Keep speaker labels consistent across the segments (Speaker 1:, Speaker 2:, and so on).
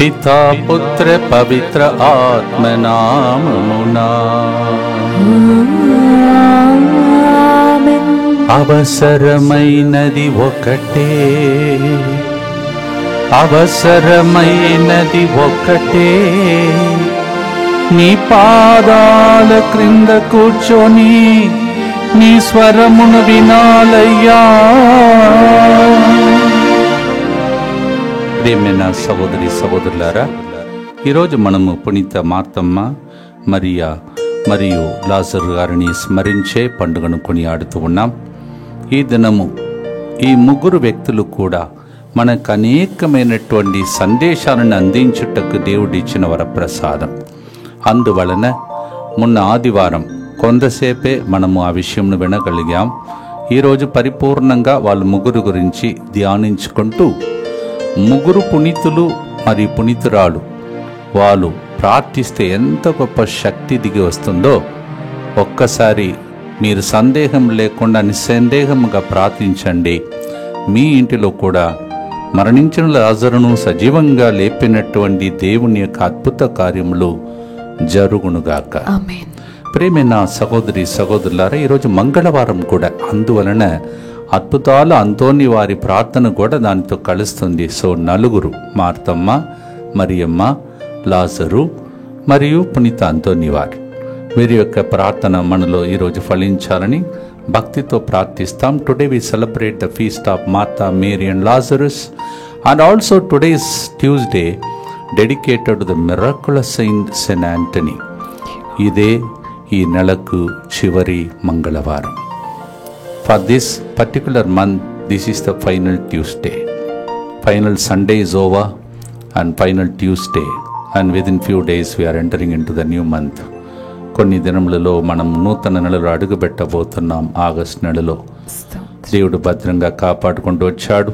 Speaker 1: పితా పుత్ర పవిత్ర ఆత్మనామమునా అవసరమైనది ఒకటే, అవసరమైనది ఒకటే, నీ పాదాల క్రింద కూర్చొని నీ స్వరమును వినాలయ్యా. ప్రియమైన సహోదరి సహోదరులారా, ఈరోజు మనము పునీత మార్తమ్మ, మరియా మరియు లాజరు గారిని స్మరించే పండుగను కొనియాడుతూ ఉన్నాం. ఈ దినము ఈ ముగ్గురు వ్యక్తులు కూడా మనకు అనేకమైనటువంటి సందేశాలను అందించుటకు దేవుడిచ్చిన వరప్రసాదం. అందువలన మొన్న ఆదివారం కొంతసేపే మనము ఆ విషయంను వినగలిగాం. ఈరోజు పరిపూర్ణంగా వాళ్ళ ముగ్గురు గురించి ధ్యానించుకుంటూ, ముగ్గురు పునీతులు మరియు పునీతురాలు వాళ్ళు ప్రార్థిస్తే ఎంత గొప్ప శక్తి దిగి వస్తుందో ఒక్కసారి మీరు సందేహం లేకుండా నిస్సందేహంగా ప్రార్థించండి. మీ ఇంటిలో కూడా మరణించిన లాజరును సజీవంగా లేపినటువంటి దేవుని యొక్క అద్భుత కార్యములు జరుగునుగాక.
Speaker 2: ఆమేన్.
Speaker 1: ప్రేమైన సహోదరి సహోదరులారా, ఈరోజు మంగళవారం కూడా, అందువలన అద్భుతాల అంతోని వారి ప్రార్థన కూడా దానితో కలుస్తుంది. సో నలుగురు, మార్తమ్మ, మరియమ్మ, లాజరు మరియు పునీత అంతోని వారు, వీరి యొక్క ప్రార్థన మనలో ఈరోజు ఫలించాలని భక్తితో ప్రార్థిస్తాం. Today we celebrate the feast of Martha, Mary and Lazarus, and also today is Tuesday dedicated to the miraculous saint saint Antony. ఇదే ఈ నెలకు చివరి మంగళవారం. For this particular month, this is the final Tuesday. Final Sunday is over and final Tuesday, and within few days we are entering into the new month. కొన్ని దినములలో మనం నూతన నెలలో అడుగుపెట్టబోతున్నాం. ఆగస్టు నెలలో దేవుడు భద్రంగా కాపాడుకుంటూ వచ్చాడు.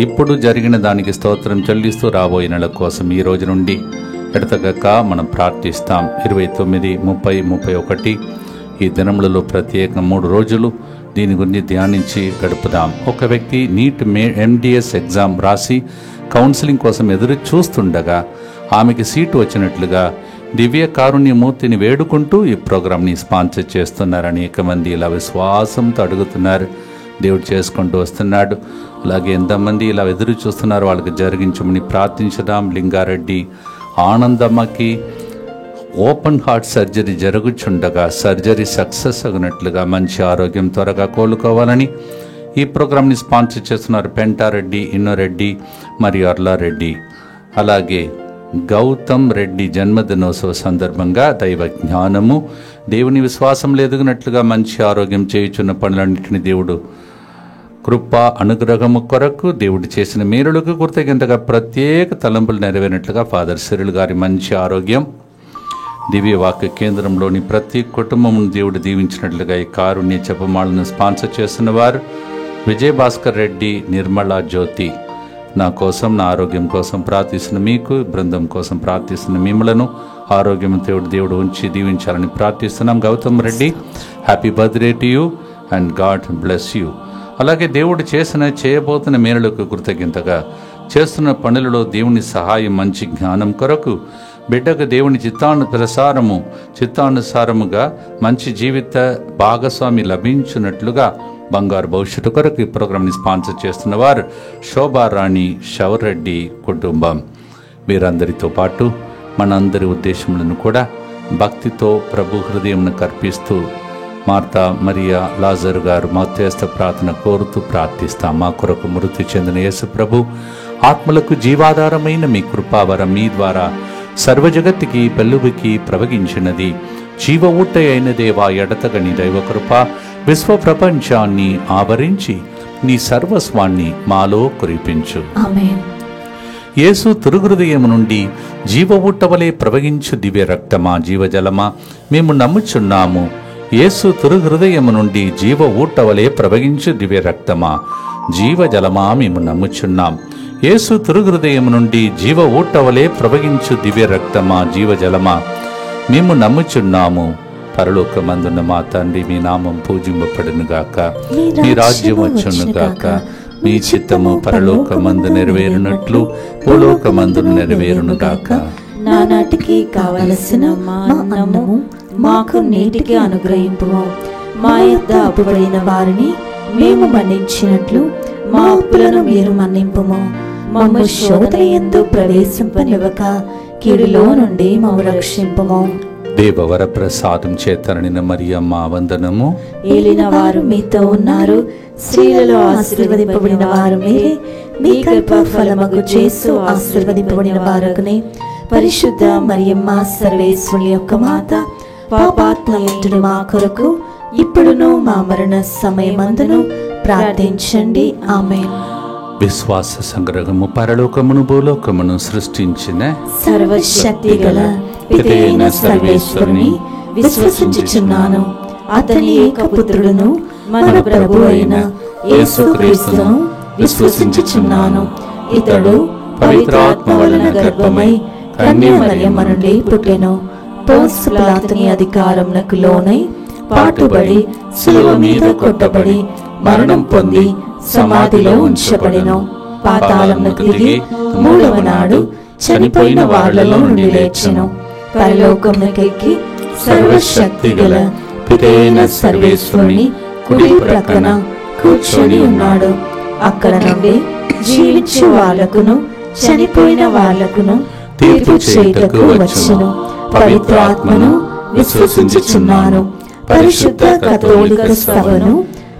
Speaker 1: ఇప్పుడు జరిగిన దానికి స్తోత్రం చెల్లిస్తూ రాబోయే నెల కోసం ఈ రోజు నుండి ఎడతెగక మనం ప్రార్థిస్తాం. 29, 30, 31 ఈ దినములలో ప్రత్యేక 3 రోజులు దీని గురించి ధ్యానించి గడుపుదాం. ఒక వ్యక్తి నీట్ MDS ఎగ్జామ్ రాసి కౌన్సిలింగ్ కోసం ఎదురు చూస్తుండగా ఆమెకి సీటు వచ్చినట్లుగా దివ్య కారుణ్యమూర్తిని వేడుకుంటూ ఈ ప్రోగ్రాంని స్పాన్సర్ చేస్తున్నారు. అనేక మంది ఇలా విశ్వాసంతో అడుగుతున్నారు, దేవుడు చేసుకుంటూ వస్తున్నాడు. అలాగే ఎంతమంది ఇలా ఎదురు చూస్తున్నారు, వాళ్ళకి జరిగించమని ప్రార్థించదాం. లింగారెడ్డి ఆనందమ్మకి ఓపెన్ హార్ట్ సర్జరీ జరుగుచుండగా సర్జరీ సక్సెస్ అగినట్లుగా, మంచి ఆరోగ్యం త్వరగా కోలుకోవాలని ఈ ప్రోగ్రాంని స్పాన్సర్ చేస్తున్నారు. పెంటారెడ్డి, ఇన్నోరెడ్డి మరియు అర్లారెడ్డి. అలాగే గౌతమ్ రెడ్డి జన్మదినోత్సవ సందర్భంగా దైవ జ్ఞానము, దేవుని విశ్వాసం ఎదుగునట్లుగా మంచి ఆరోగ్యం చేయుచున్న పనులన్నింటినీ దేవుడు కృప అనుగ్రహము కొరకు దేవుడు చేసిన మేలులకు కృతజ్ఞతగా ప్రత్యేక తలంపులు నెరవేరినట్లుగా ఫాదర్ సిరిల్ గారి మంచి ఆరోగ్యం, దివ్యవాక్య కేంద్రంలోని ప్రతి కుటుంబమును దేవుడు దీవించినట్లుగా ఈ కారుణ్య జపమాలను స్పాన్సర్ చేస్తున్న వారు విజయభాస్కర్ రెడ్డి, నిర్మలా జ్యోతి. నా కోసం, నా ఆరోగ్యం కోసం ప్రార్థిస్తున్న మీకు, బృందం కోసం ప్రార్థిస్తున్న మిమ్మలను ఆరోగ్యం దేవుడు ఉంచి దీవించాలని ప్రార్థిస్తున్నాం. Gautam Reddy, happy birthday to you and God bless you. అలాగే దేవుడు చేయబోతున్న మేలులకు కృతజ్ఞతగా చేస్తున్న పనులలో దేవుని సహాయం, మంచి జ్ఞానం కొరకు బిడ్డకు దేవుని చిత్తానుసారముగా మంచి జీవిత భాగస్వామి లభించినట్లుగా బంగారు భవిష్యత్తు కొరకు ఈ ప్రోగ్రాంని స్పాన్సర్ చేస్తున్న వారు శోభారాణి షవర్రెడ్డి కుటుంబం. వీరందరితో పాటు మనందరి ఉద్దేశములను కూడా భక్తితో ప్రభు హృదయంను కర్పిస్తూ మార్తా, మరియా, లాజరు గారు మధ్యస్థ ప్రార్థన కోరుతూ ప్రార్థిస్తాం. మా కొరకు మృతి చెందిన యేసు ప్రభు ఆత్మలకు జీవాధారమైన మీ కృపావరం మీ ద్వారా సర్వజగత్తుకి పెళ్ళుబికి ప్రవగించినది. జీవ ఊట అయిన దేవా, ఎడతగని దైవ కృప విశ్వ ప్రపంచాన్ని ఆవరించి నీ సర్వస్వాన్ని మాలో కురిపించు.
Speaker 2: ఆమేన్.
Speaker 1: యేసు తిరుహృదయము నుండి జీవ ఊటవలే ప్రవగించు దివ్య రక్తమా, జీవజలమా మేము నమ్ముచున్నాము. యేసు తిరుహృదయము నుండి జీవ ఊటవలే ప్రవగించు దివ్య రక్తమా, జీవజలమా మేము నమ్ముచున్నాం. యేసు తిరుహృదయము నుండి జీవ ఊటవలే ప్రవగించు దివ్య రక్తమా, జీవజలమా మేము నమ్ముచున్నాము. పరలోకమందున్న మా తండ్రి, మీ నామం పూజింపబడునుగాక, మీ రాజ్యం వచ్చునుగాక, మీ చిత్తము పరలోకమందు నెరవేరునట్లు భూలోకమందు నెరవేరునుగాక.
Speaker 2: నానాటికి కావలసిన మా అన్నము మాకు నేటికి అనుగ్రహింపుము. మా యొద్ద అప్పుబడిన వారిని మేము మన్నించినట్లు మా అప్పులను మీరు మన్నింపుము. మమ్ము శోధన యందు ప్రవేశింపనివ్వక కీడులో నుండి మమ్ము రక్షింపుము.
Speaker 1: దేవవర ప్రసాదం చేతననిన మరియమ్మ వందనము.
Speaker 2: ఏలిన వారు మీతో ఉన్నారు, స్త్రీలలో ఆశీర్వదింపబడిన వారు మీరే. మీ గర్భ ఫలమగు యేసు ఆశీర్వదింపబడిన వారగునే. పరిశుద్ధ మరియమ్మ సర్వేశ్వరుని యొక్క మాత, పాపాత్మయుడు మా కొరకు ఇప్పుడును మా మరణ సమయమందును ప్రార్థించండి. ఆమేన్.
Speaker 1: విశ్వాస సంగ్రహము. పరలోకమును భూలోకమును సృష్టించిన
Speaker 2: సర్వశక్తి గల పితైన సర్వేశ్వరుని విశ్వసించుచున్నాను. అతని ఏకపుత్రుడును మన ప్రభు అయిన యేసుక్రీస్తును విశ్వసించుచున్నాను. ఇతడు పవిత్రాత్మ వలన గర్భమై కన్య మరియమ్మ నుండి పుట్టెను. పోన్సు పిలాతుని అధికారమునకు లోనై పాటుబడి శిలువ మీద కొట్టబడి మరణం పొంది సమాధిలో ఉంచబడెను. పాతాళమునకు దిగి మూడవ నాడు చనిపోయిన వాళ్ళలో నుండి లేచెను. పరలోకమునకెక్కి సర్వశక్తి గల పితైన సర్వేశ్వరుని కుడి ప్రక్కన కూర్చొని ఉన్నాడు. అక్కడ నుండి జీవించే వాళ్లకును చనిపోయిన వాళ్లకును తీర్పు చేయుటకు వచ్చెను. పవిత్రాత్మను విశ్వసించుచున్నాను. పరిశుద్ధ కథోలిక సభను,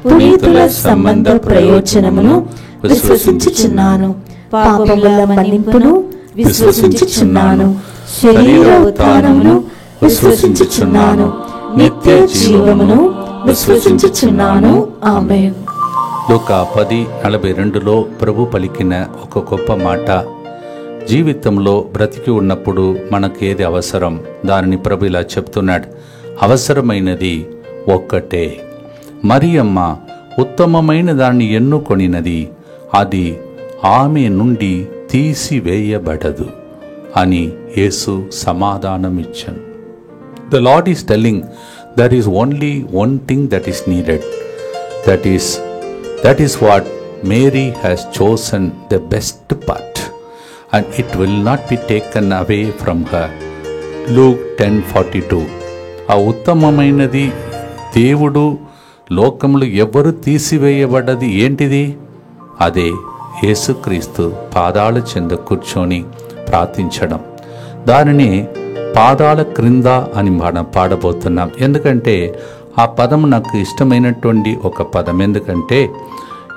Speaker 2: పునీతుల సంబంధ ప్రయోజనమును విశ్వసించుచున్నాను. పాపముల మన్నింపును విశ్వసించుచున్నాను. శరీర ఉత్థానమును విశ్వసించుచున్నాను. నిత్య జీవమును విశ్వసించుచున్నాను. ఆమేన్.
Speaker 1: లూకా 10:42లో ప్రభు పలికిన ఒక గొప్ప మాట. జీవితంలో బ్రతికి ఉన్నప్పుడు మనకేది అవసరం, దానిని ప్రభు ఇలా చెప్తున్నాడు. అవసరమైనది ఒక్కటే. మరియమ్మ ఉత్తమమైన దాన్ని ఎన్నుకొనినది, అది ఆమె నుండి తీసివేయబడదు అని యేసు సమాధానమిచ్చాను. The lord is telling there is only one thing that is needed. That is what Mary has chosen the best part and it will not be taken away from her. Luke 10:42. ఆ ఉత్తమమైనది దేవుడు లోకములు ఎవ్వరు తీసివేయబడ్డది ఏంటిది? అదే యేసుక్రీస్తు పాదాల చెంద కూర్చొని ప్రార్థించడం. దానిని పాదాల క్రింద అని మనం పాడబోతున్నాం. ఎందుకంటే ఆ పదం నాకు ఇష్టమైనటువంటి ఒక పదం. ఎందుకంటే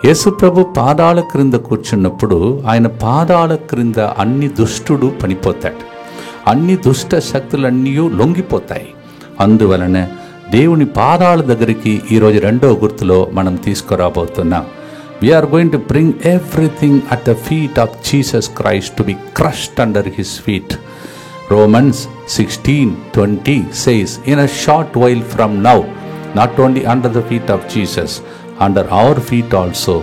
Speaker 1: యేసుప్రభు పాదాల క్రింద కూర్చున్నప్పుడు ఆయన పాదాల క్రింద అన్ని దుష్టుడు పనిపోతాడు, అన్ని దుష్ట శక్తులన్నీ లొంగిపోతాయి. అందువలన దేవుని పాదాల దగ్గరికి ఈరోజు రెండో గుర్తులో మనం తీసుకురాబోతున్నాం. We're going to bring everything at the feet of Jesus Christ to be crushed under his feet. Romans 16:20 says, in a short while from now, not only under the feet of Jesus, under our feet also,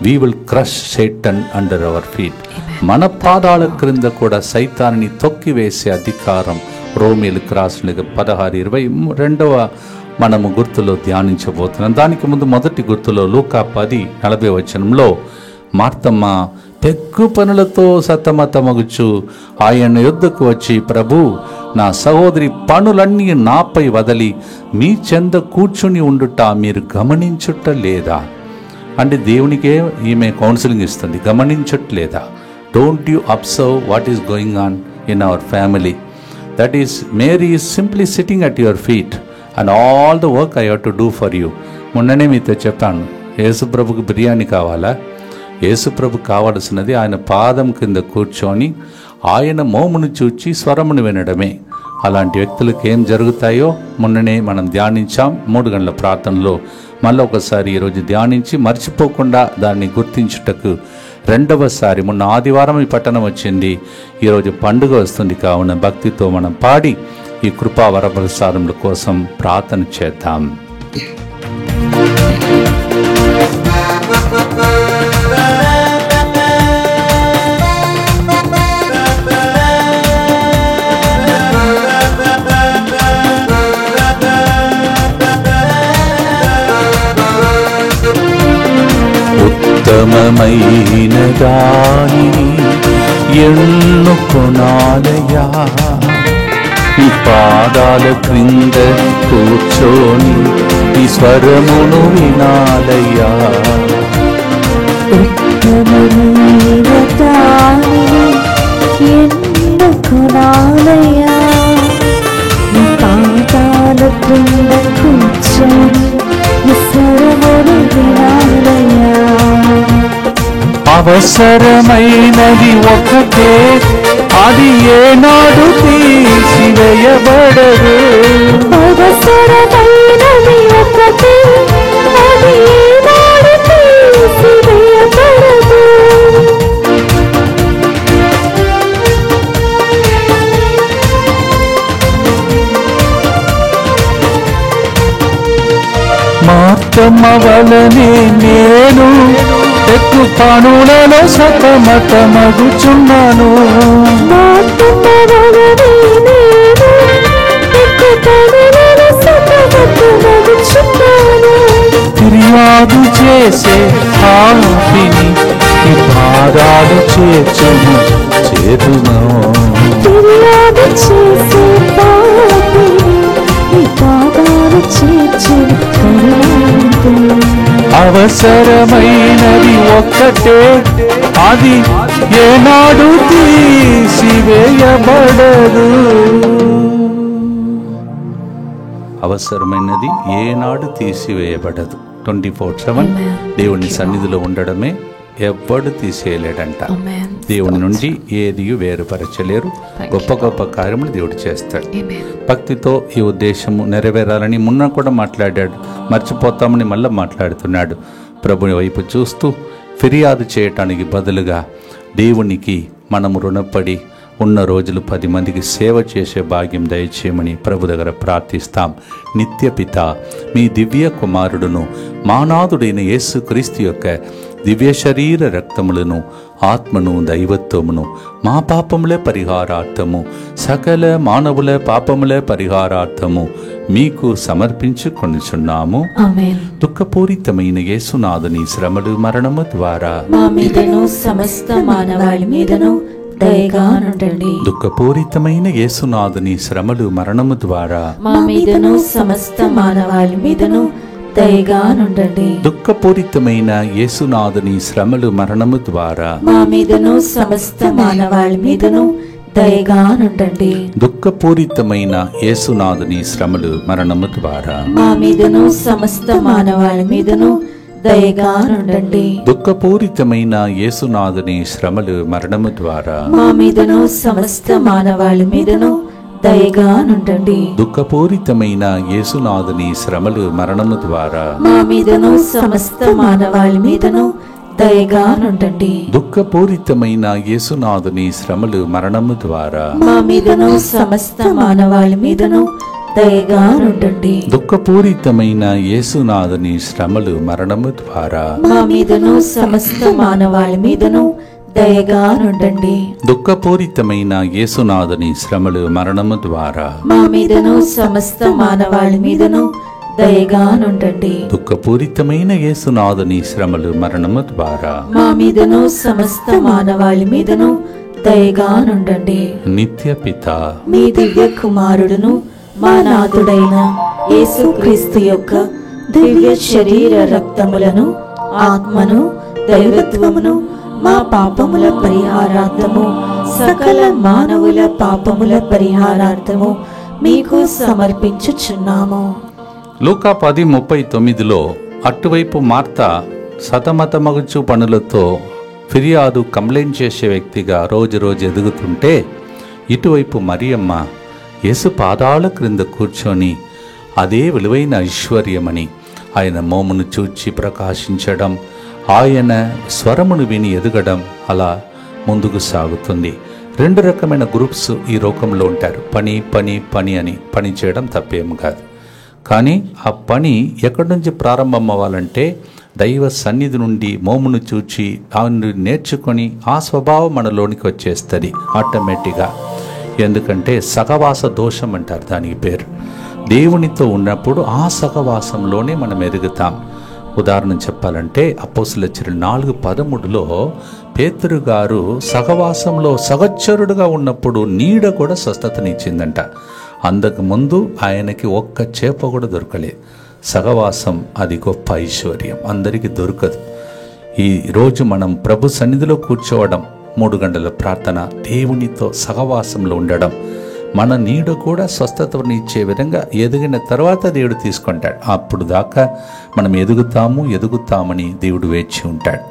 Speaker 1: we will crush Satan under our feet. మన పాదాల క్రింద కూడా సైతాన్ని తొక్కివేసే అధికారం రోమీయులకు రాసిన 16:22 మనము గుర్తులో ధ్యానించబోతున్నాం. దానికి ముందు మొదటి గుర్తులో లూకా 10:40 మార్తమ్మ పెగ్గు పనులతో సతమతమగుచు ఆయన యొద్దకు వచ్చి, ప్రభు, నా సహోదరి పనులన్నీ నాపై వదలి మీ చెంద కూర్చుని ఉండుట మీరు గమనించుటలేదా? అంటే దేవునికే ఈమె కౌన్సిలింగ్ ఇస్తుంది, గమనించట్లేదా? Don't you observe what is going on in our family? That is Mary is simply sitting at your feet and all the work I have to do for you. మొన్ననే మీతో చెప్పాను, యేసుప్రభుకు బిర్యానీ కావాలా? యేసుప్రభు కావలసినది ఆయన పాదం కింద కూర్చొని ఆయన మోమును చూచి స్వరమును వినడమే. అలాంటి వ్యక్తులకు ఏం జరుగుతాయో మొన్ననే మనం ధ్యానించాం 3 గంటల ప్రార్థనలో. మళ్ళీ ఒకసారి ఈరోజు ధ్యానించి మర్చిపోకుండా దాన్ని గుర్తించుటకు రెండవసారి మొన్న ఆదివారం ఈ పట్టణం వచ్చింది, ఈరోజు పండుగ వస్తుంది. కావున భక్తితో మనం పాడి ఈ కృపా వరప్రసాదముల కోసం ప్రార్థన చేద్దాం. ఉత్తమమైన దానిని ఎన్నుకొనాలయ్యా, నీ పాదాల క్రింద కూర్చొని నీ స్వరమును వినాలయ్యా.
Speaker 2: ఉత్తమమైన దానిని ఎన్నుకొనాలయ్యా, నీ పాదాల క్రింద కూర్చొని నీ స్వరమును వినాలయ్యా.
Speaker 1: అవసరమైనది ఒకటే, అది ఏనాడు తీసివేయబడదు.
Speaker 2: అవసరమైనది ఒకటే, అది ఏనాడు తీసివేయబడదు.
Speaker 1: మార్తమ్మ వలనే నేను ఎక్కు పనులలో సతమతమగుచున్నాను.
Speaker 2: మార్తమ్మ వలనే నేను ఎక్కు పనులలో సతమతమగుచున్నాను.
Speaker 1: ఫిర్యాదు చేసే పాపిని నీ పాదాలు చేర్చును చేరును.
Speaker 2: ఫిర్యాదు చేసే పాపిని నీ పాదాలు చేర్చును కరుణాంతుడు.
Speaker 1: అవసరమైనది ఒక్కటే, అది ఏనాడు తీసివేయబడదు. అవసరమైనది ఏనాడు తీసివేయబడదు. 24/7 దేవుని సన్నిధిలో ఉండడమే ఎవ్వడు తీసేయలేడంట. దేవుని నుండి ఏది వేరుపరచలేరు. గొప్ప గొప్ప కార్యములు దేవుడు చేస్తాడు. భక్తితో ఈ ఉద్దేశము నెరవేరాలని మొన్న కూడా మాట్లాడాడు, మర్చిపోతామని మళ్ళీ మాట్లాడుతున్నాడు. ప్రభుని వైపు చూస్తూ ఫిర్యాదు చేయటానికి బదులుగా దేవునికి మనము రుణపడి ఉన్న రోజులు 10 మందికి సేవ చేసే భాగ్యం దయచేయమని ప్రభు దగ్గర ప్రార్థిస్తాం. నిత్య పిత, మీ దివ్య కుమారుడును మానాథుడైన యేసు క్రీస్తు యొక్క దివ్య శరీర రక్తములను, ఆత్మను, దైవత్వమును మా పాపములే పరిహారార్థము, సకల మానవుల పాపములే పరిహారార్థము మీకు సమర్పించుకొనుచున్నాము. దుఃఖపూరితమైన యేసునాథుని శ్రమలు మరణము ద్వారా
Speaker 2: మా మీదను సమస్త మానవాళి మీదను దయగా నుండండి.
Speaker 1: దుఃఖపూరితమైన యేసునాథుని శ్రమలు మరణము ద్వారా
Speaker 2: మా మీదను సమస్త మానవాళి మీదను దయగా నుండండి.
Speaker 1: దుఃఖపూరితమైన యేసునాథుని శ్రమలు మరణము ద్వారా
Speaker 2: మా మీదను సమస్త మానవాళి మీదను దయగా నుండండి.
Speaker 1: దుఃఖపూరితమైన యేసునాథుని శ్రమలు మరణము ద్వారా
Speaker 2: మా మీదను సమస్త మానవాళి మీదను దయగా నుండండి.
Speaker 1: దుఃఖపూరితమైన యేసునాథుని శ్రమలు మరణము ద్వారా
Speaker 2: మా మీదను సమస్త మానవాళి మీదను దయగా నుండండి.
Speaker 1: దుఃఖపూరితమైన యేసునాథుని శ్రమలు మరణము ద్వారా
Speaker 2: మా మీదను సమస్త మానవాళి మీదను దయగా నుండండి.
Speaker 1: దుఃఖపూరితమైన యేసునాథుని శ్రమలు మరణము ద్వారా
Speaker 2: మా మీదను సమస్త మానవాళి మీదను దయగా నుండండి.
Speaker 1: దుఃఖపూరితమైన యేసునాథుని శ్రమలు మరణము ద్వారా
Speaker 2: మా మీదను సమస్త మానవాళి మీదను దయగా నుండండి.
Speaker 1: దుఃఖపూరితమైన యేసునాథుని శ్రమలు మరణము ద్వారా
Speaker 2: మా మీదను సమస్త మానవాళి మీదను దయగా నుండండి.
Speaker 1: దుఃఖపూరితమైన యేసునాథుని శ్రమలు మరణము ద్వారా
Speaker 2: మా మీదను సమస్త మానవాళి మీదను దయగా నుండండి.
Speaker 1: నిత్య పిత,
Speaker 2: మీ దివ్య కుమారుడును మా నాథుడైన యేసుక్రీస్తు యొక్క దివ్య శరీర రక్తములను, ఆత్మను, దైవత్వమును మా పాపముల పరిహారార్థము, సకల మానవుల పాపముల పరిహారార్థము మీకు సమర్పించుచున్నాము.
Speaker 1: లూకా 10:39లో అటువైపు మార్త సతమతమగుచు పనులతో ఫిర్యాదు కంప్లైంట్ చేసే వ్యక్తిగా రోజు ఎదుగుతుంటే, ఇటువైపు మరియమ్మ యేసు పాదాల క్రింద కూర్చొని అదే విలువైన ఐశ్వర్యమని ఆయన మోమును చూచి ప్రకాశించడం, ఆయన స్వరమును విని ఎదగడం అలా ముందుకు సాగుతుంది. 2 రకమైన గ్రూప్స్ ఈ లోకంలో ఉంటారు. పని అని పని చేయడం తప్పేం కాదు. కానీ ఆ పని ఎక్కడి నుంచి ప్రారంభం అవ్వాలంటే దైవ సన్నిధి నుండి మోమును చూచి దాన్ని నేర్చుకొని ఆ స్వభావం మనలోనికి వచ్చేస్తుంది ఆటోమేటిక్గా. ఎందుకంటే సహవాస దోషం అంటారు దానికి పేరు. దేవునితో ఉన్నప్పుడు ఆ సహవాసంలోనే మనం ఎదుగుతాం. ఉదాహరణ చెప్పాలంటే అపోస్తలుల చర్యలు 4:13 పేతురు గారు సహవాసంలో సహచరుడుగా ఉన్నప్పుడు నీడ కూడా స్వస్థతనిచ్చిందంట. అందుకు ముందు ఆయనకి ఒక్క చేప కూడా దొరకలేదు. సహవాసం అది గొప్ప ఐశ్వర్యం, అందరికీ దొరకదు. ఈ రోజు మనం ప్రభు సన్నిధిలో కూర్చోవడం, 3 గంటల ప్రార్థన, దేవునితో సహవాసంలో ఉండడం, మన నీడ కూడా స్వస్థతని ఇచ్చే విధంగా ఎదిగిన తర్వాత దేవుడు తీసుకుంటాడు. అప్పుడు దాకా మనం ఎదుగుతామని దేవుడు వేచి ఉంటాడు.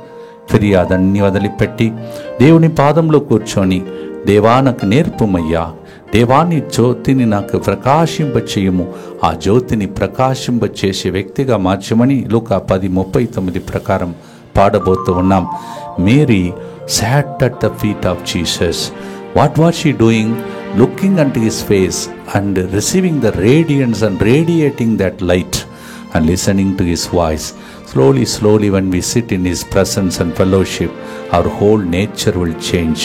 Speaker 1: ఫిర్యాదన్ని వదిలిపెట్టి దేవుని పాదంలో కూర్చొని, దేవా నాకు నేర్పుమయ్యా, దేవాని జ్యోతిని నాకు ప్రకాశింపచేయము, ఆ జ్యోతిని ప్రకాశింపచేసే వ్యక్తిగా మార్చమని లూకా 10:39 ప్రకారం పాడబోతూ ఉన్నాం. Mary sat at the feet of Jesus. What was she doing? Looking unto his face and receiving the radiance and radiating that light and listening to his voice. Slowly when we sit in his presence and fellowship, our whole nature will change.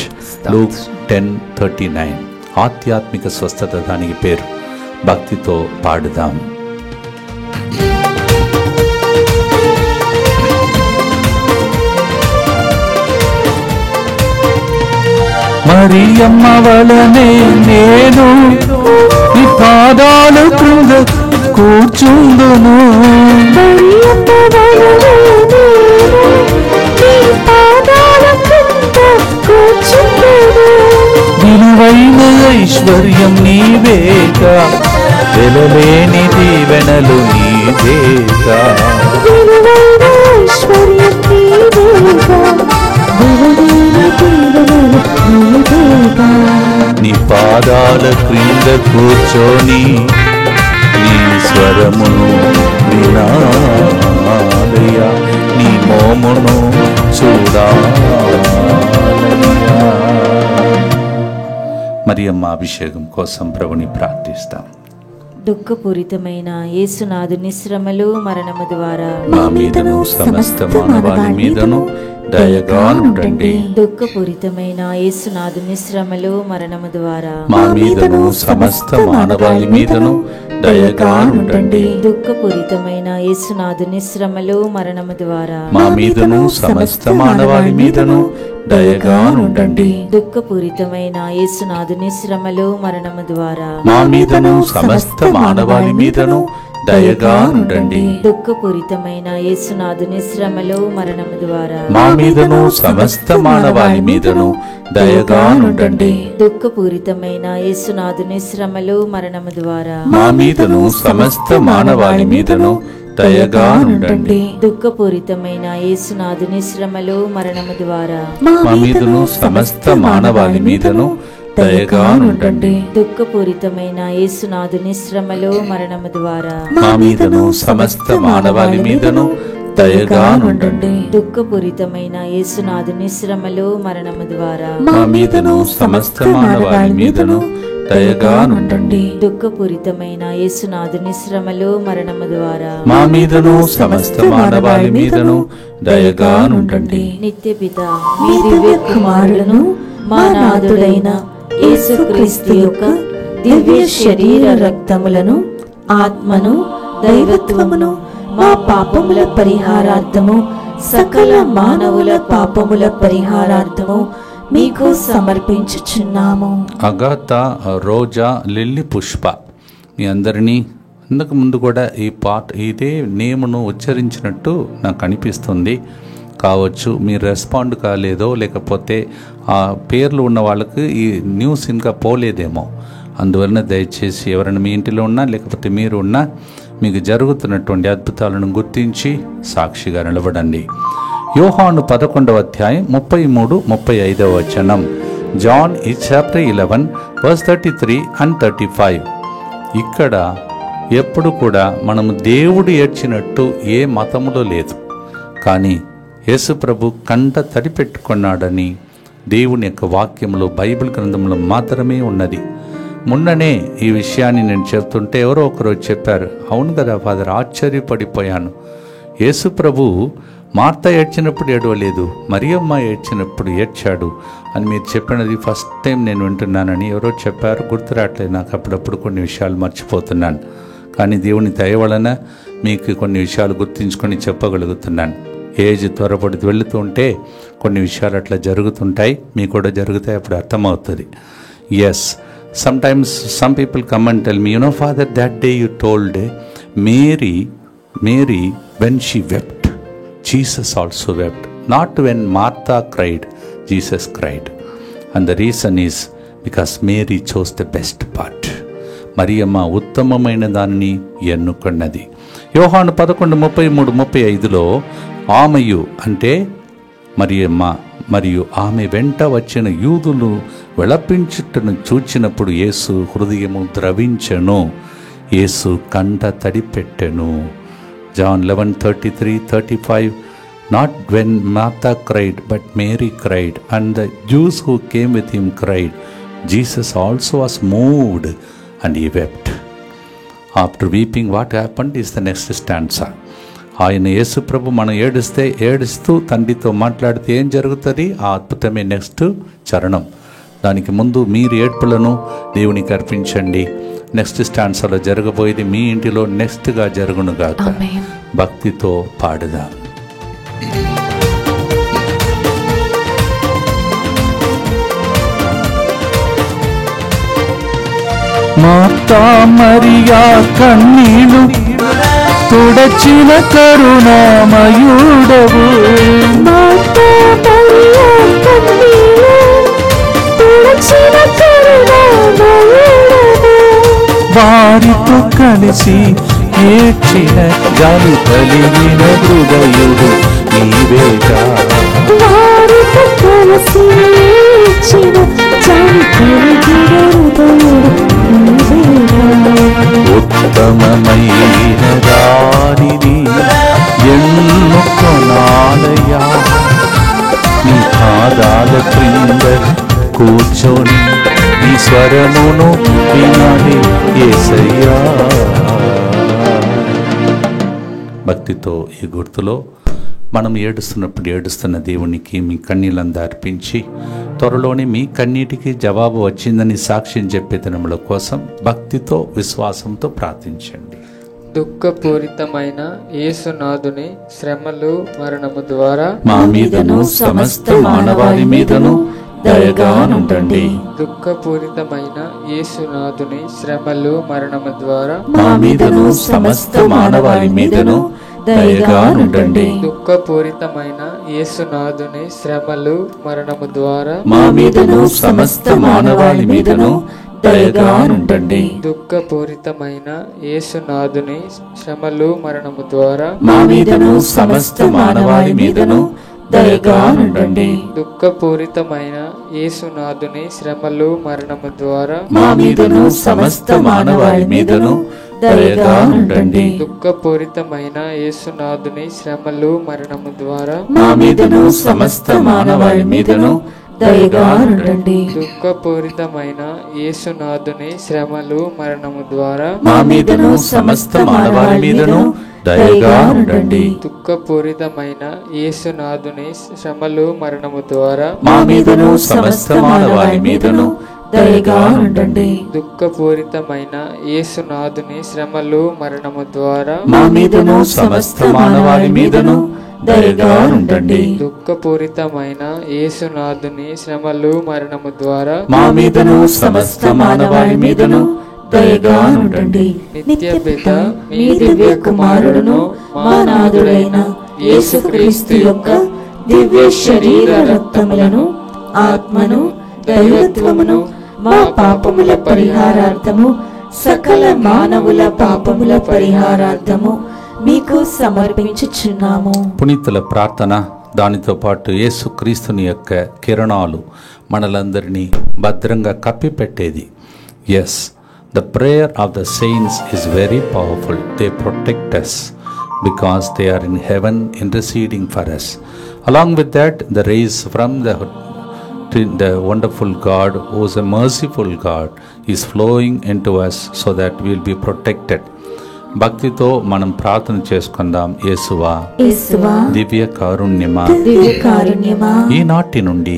Speaker 1: Luke 10:39. ఆధ్యాత్మిక స్వస్థత దానికి పేరు. భక్తితో పాడుదాం. మరియమ్మ వలనే నేను నీ పాదాల క్రింద కూర్చుందును, విలువైన ఐశ్వర్యం నీవేగా, వెలలేని దీవెనలు నీవేగా, నీ పాదాల క్రింద కూర్చొని నీ స్వరమును వినాలయ్యా, నీ మోమును చూడాలయ్యా. మరియమ్మ అభిషేకం కోసం ప్రభుని ప్రార్థిస్తాం.
Speaker 2: దుఃఖపూరితమైన యేసునాథుని శ్రమలు మరణము ద్వారా
Speaker 1: మా మీదను సమస్త మానవాళి మీదను దయగా నుండండి.
Speaker 2: దుఃఖపూరితమైన యేసునాథుని శ్రమలు మరణము ద్వారా
Speaker 1: మా మీదను సమస్త మానవాళి మీదను దయగా నుండండి.
Speaker 2: దుఃఖపూరితమైన యేసునాథుని శ్రమలు మరణము ద్వారా
Speaker 1: మా మీదను సమస్త మానవాళి మీదను దయగా నుండండి.
Speaker 2: దుఃఖపూరితమైన యేసునాథుని శ్రమలు మరణము ద్వారా
Speaker 1: మా మీదను సమస్త మానవాళి మీదను దయగా నుండండి.
Speaker 2: దుఃఖపూరితమైన యేసునాథుని శ్రమలు మరణము ద్వారా
Speaker 1: మా మీదను సమస్త మానవాళి మీదను దయగా నుండండి.
Speaker 2: దుఃఖపూరితమైన యేసునాథుని శ్రమలు మరణము ద్వారా
Speaker 1: మా మీదను సమస్త మానవాళి మీదను దయగా నుండండి.
Speaker 2: దుఃఖపూరితమైన యేసునాథుని శ్రమలు మరణము ద్వారా
Speaker 1: మా మీదను సమస్త మానవాళి మీదను దయగా నుండండి.
Speaker 2: దుఃఖపూరితమైన యేసునాథుని శ్రమలు మరణము ద్వారా
Speaker 1: మా మీదను సమస్త మానవాళి మీదను దయగా నుండండి.
Speaker 2: దుఃఖపూరితమైన యేసునాథుని శ్రమలు మరణము ద్వారా
Speaker 1: మా మీదను సమస్త మానవాళి మీదను దయగా నుండండి.
Speaker 2: దుఃఖపూరితమైన యేసునాథుని శ్రమలు మరణము ద్వారా
Speaker 1: మా మీదను సమస్త మానవాళి మీదను దయగా నుండండి.
Speaker 2: నిత్యపిత మీ దివ్య కుమారులను మా నాథుడైన యేసుక్రీస్తు యొక్క దివ్య శరీర రక్తములను, ఆత్మను, దైవత్వమును మా పాపముల పరిహారార్థము, సకల మానవుల పాపముల పరిహారార్థము మీకు సమర్పించుచున్నాము.
Speaker 1: అగాథా, రోజా, లిల్లీ, పుష్ప మీ అందరినీ ఇంతకు ముందు కూడా ఇదే నేమును ఉచ్చరించినట్టు నాకు అనిపిస్తుంది. కావచ్చు మీరు రెస్పాండ్ కాలేదో, లేకపోతే ఆ పేర్లు ఉన్న వాళ్ళకి ఈ న్యూస్ ఇంకా పోలేదేమో. అందువలన దయచేసి ఎవరైనా మీ ఇంటిలో ఉన్నా లేకపోతే మీరు ఉన్నా మీకు జరుగుతున్నటువంటి అద్భుతాలను గుర్తించి సాక్షిగా నిలబడండి. యోహాను 11వ అధ్యాయం 33-35 వచనం. John chapter 11 verse 33 and 35. ఇక్కడ ఎప్పుడు కూడా మనము దేవుడు ఏడ్చినట్టు ఏ మతములో లేదు, కానీ యేసు ప్రభు కంట తడి పెట్టుకున్నాడని దేవుని యొక్క వాక్యంలో, బైబిల్ గ్రంథంలో మాత్రమే ఉన్నది. మొన్ననే ఈ విషయాన్ని నేను చెప్తుంటే ఎవరో ఒకరు చెప్పారు, అవును కదా ఫాదర్, ఆశ్చర్యపడిపోయాను. యేసు ప్రభు మార్త ఏడ్చినప్పుడు ఏడవలేదు, మరియమ్మ ఏడ్చినప్పుడు ఏడ్చాడు అని మీరు చెప్పినది ఫస్ట్ టైం నేను వింటున్నానని ఎవరో చెప్పారు. గుర్తు రావట్లేదు నాకు, అప్పుడప్పుడు కొన్ని విషయాలు మర్చిపోతున్నాను. కానీ దేవుని దయ వలన మీకు కొన్ని విషయాలు గుర్తించుకొని చెప్పగలుగుతున్నాను. ఏజ్ త్వరపడి వెళుతూ ఉంటే కొన్ని విషయాలు అట్లా జరుగుతుంటాయి, మీకు కూడా జరుగుతాయి, అప్పుడు అర్థమవుతుంది. Yes, sometimes some people come and tell me, Father, that day you told Mary when she wept, Jesus also wept. Not when Martha cried, Jesus cried. And the reason is because Mary chose the best part. Mariyamma ఉత్తమమైన దాన్ని ఎన్నుకున్నది. యోహాను 11:33-35లో ఆమెయు అంటే మరియమ్మ మరియు ఆమె వెంట వచ్చిన యూదులు విలపించుటను చూచినప్పుడు యేసు హృదయము ద్రవించెను, యేసు కంట తడిపెట్టెను. John 11:33-35. Not when Martha cried, but Mary cried, and the Jews who came with him cried. Jesus also was moved, and he wept. After weeping, what happened is the next stanza. ఆయన యేసు ప్రభు మనం ఏడుస్తూ తండ్రితో మాట్లాడితే ఏం జరుగుతుంది, ఆ అద్భుతమే next చరణం. దానికి ముందు మీరు ఏడ్పులను దేవునికి అర్పించండి. నెక్స్ట్ స్టాన్సాలో జరగబోయేది మీ ఇంటిలో నెక్స్ట్గా జరుగునుగాక. భక్తితో పాడుదాం. మార్తా మరియా కన్నీలు తుడచిన కరుణామయుడవు,
Speaker 2: మార్తా మరియా కన్నీలు తుడచిన కరుణామయుడవు,
Speaker 1: వారితో కలిసి ఏడ్చిన గాలి కలిగిన హృదయుడు నీవేగా,
Speaker 2: వారితో కలిసి ఏడ్చిన గాలి కలిగిన హృదయుడు నీవేగా,
Speaker 1: ఉత్తమమైన దానిని ఎన్నుకొనాలయా, నీ పాదాల క్రింద కూర్చొని నీ స్వరమును వినాలి యేసయ్యా. భక్తితో ఈ గుర్తులో మనం ఏడుస్తున్న దేవునికి మీ కన్నీళ్ళంతా అర్పించి త్వరలోనే మీ కన్నీటికి జవాబు వచ్చిందని సాక్ష్యం చెప్పే దినముల కోసం భక్తితో విశ్వాసంతో ప్రార్థించండి.
Speaker 3: దుఃఖపూరితమైన యేసునాథుని శ్రమలు మరణము ద్వారా
Speaker 1: మా మీదను సమస్త మానవాళి మీదను దయగా నుండండి.
Speaker 3: దుఃఖపూరితమైన యేసునాథుని శ్రమలు మరణము ద్వారా
Speaker 1: మా మీదను సమస్త మానవాళి మీదను దయగా నుండండి.
Speaker 3: దుఃఖపూరితమైన యేసునాథుని శ్రమలు మరణము ద్వారా
Speaker 1: మా మీదను సమస్త మానవాళి మీదను దయగా నుండండి.
Speaker 3: దుఃఖపూరితమైన యేసునాథుని శ్రమలు మరణము ద్వారా
Speaker 1: మా మీదను సమస్త మానవాళి మీదను దయగా నుండండి.
Speaker 3: దుఃఖపూరితమైన యేసునాథుని శ్రమలు మరణము ద్వారా
Speaker 1: మా మీదను సమస్త మానవాళి మీదను దయగా ఉండండి.
Speaker 3: దుఃఖపూరితమైన యేసునాథుని శ్రమలు మరణము ద్వారా
Speaker 1: మా మీదను సమస్త మానవాళి మీదను దయగా ఉండండి.
Speaker 3: దుఃఖపూరితమైన యేసునాథుని శ్రమలు మరణము ద్వారా
Speaker 1: మా మీదను సమస్త మానవాళి మీదను దయగా ఉండండి.
Speaker 3: దుఃఖపూరితమైన యేసునాథుని శ్రమలు మరణము ద్వారా
Speaker 1: మా మీదను సమస్త మానవాళి మీదను దయగా ఉండండి.
Speaker 3: దుఃఖపూరితమైన యేసునాథుని శ్రమలు మరణము ద్వారా
Speaker 1: మా మీదను సమస్త మానవాళి మీదను దయగా ఉండండి.
Speaker 3: దుఃఖపూరితమైన యేసునాథుని శ్రమలు మరణము ద్వారా
Speaker 1: మా మీదను సమస్త మానవాళి మీదను దయగా ఉండండి.
Speaker 3: నిత్య పిత మీ దివ్య కుమారుడును మా నాథుడైన
Speaker 2: యేసుక్రీస్తు యొక్క దివ్య శరీర రక్తములను ఆత్మను దైవత్వమును మా పాపముల పరిహారార్థము సకల మానవుల పాపముల పరిహారార్థము మీకు సమర్పించుచున్నాము.
Speaker 1: పునీతుల ప్రార్థన, దానితో పాటు యేసుక్రీస్తుని యొక్క కిరణాలు మనలందరినీ భద్రంగా కప్పిపెట్టేది. Yes, the prayer of the saints is very powerful. They protect us because they are in heaven interceding for us. Along with that, the rays from the wonderful God, who is a merciful God, is flowing into us so that we will be protected. భక్తితో మనం ప్రార్థన చేసుకుందాం. యేసువా,
Speaker 2: యేసువా,
Speaker 1: దివ్య కారుణ్యమా,
Speaker 2: దివ్య కారుణ్యమా,
Speaker 1: ఈనాటి నుండి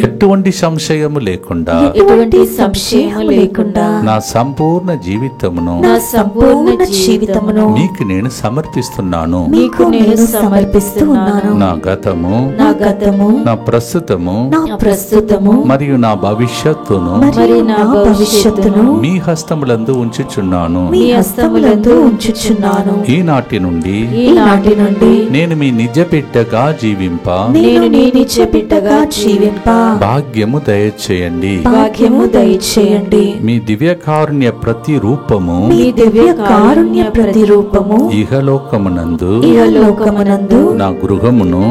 Speaker 1: ఎటువంటి సంశయము లేకుండా
Speaker 2: ఎటువంటి సంశయము లేకుండా
Speaker 1: నా సంపూర్ణ జీవితమును మీకు నేను సమర్పిస్తున్నాను.
Speaker 2: మీకు నేను సమర్పిస్తున్నాను.
Speaker 1: నా గతము, నా ప్రస్తుతము మరియు నా భవిష్యత్తును మీ హస్తములందు ఉంచుచున్నాను. ఈనాటి నుండి నేను మీ నిజ బిడ్డగా జీవింప భాగ్యము దయచేయండి. మీ దివ్య కారుణ్య ప్రతిరూపము ఇహలోకమునందు నా గృహమును,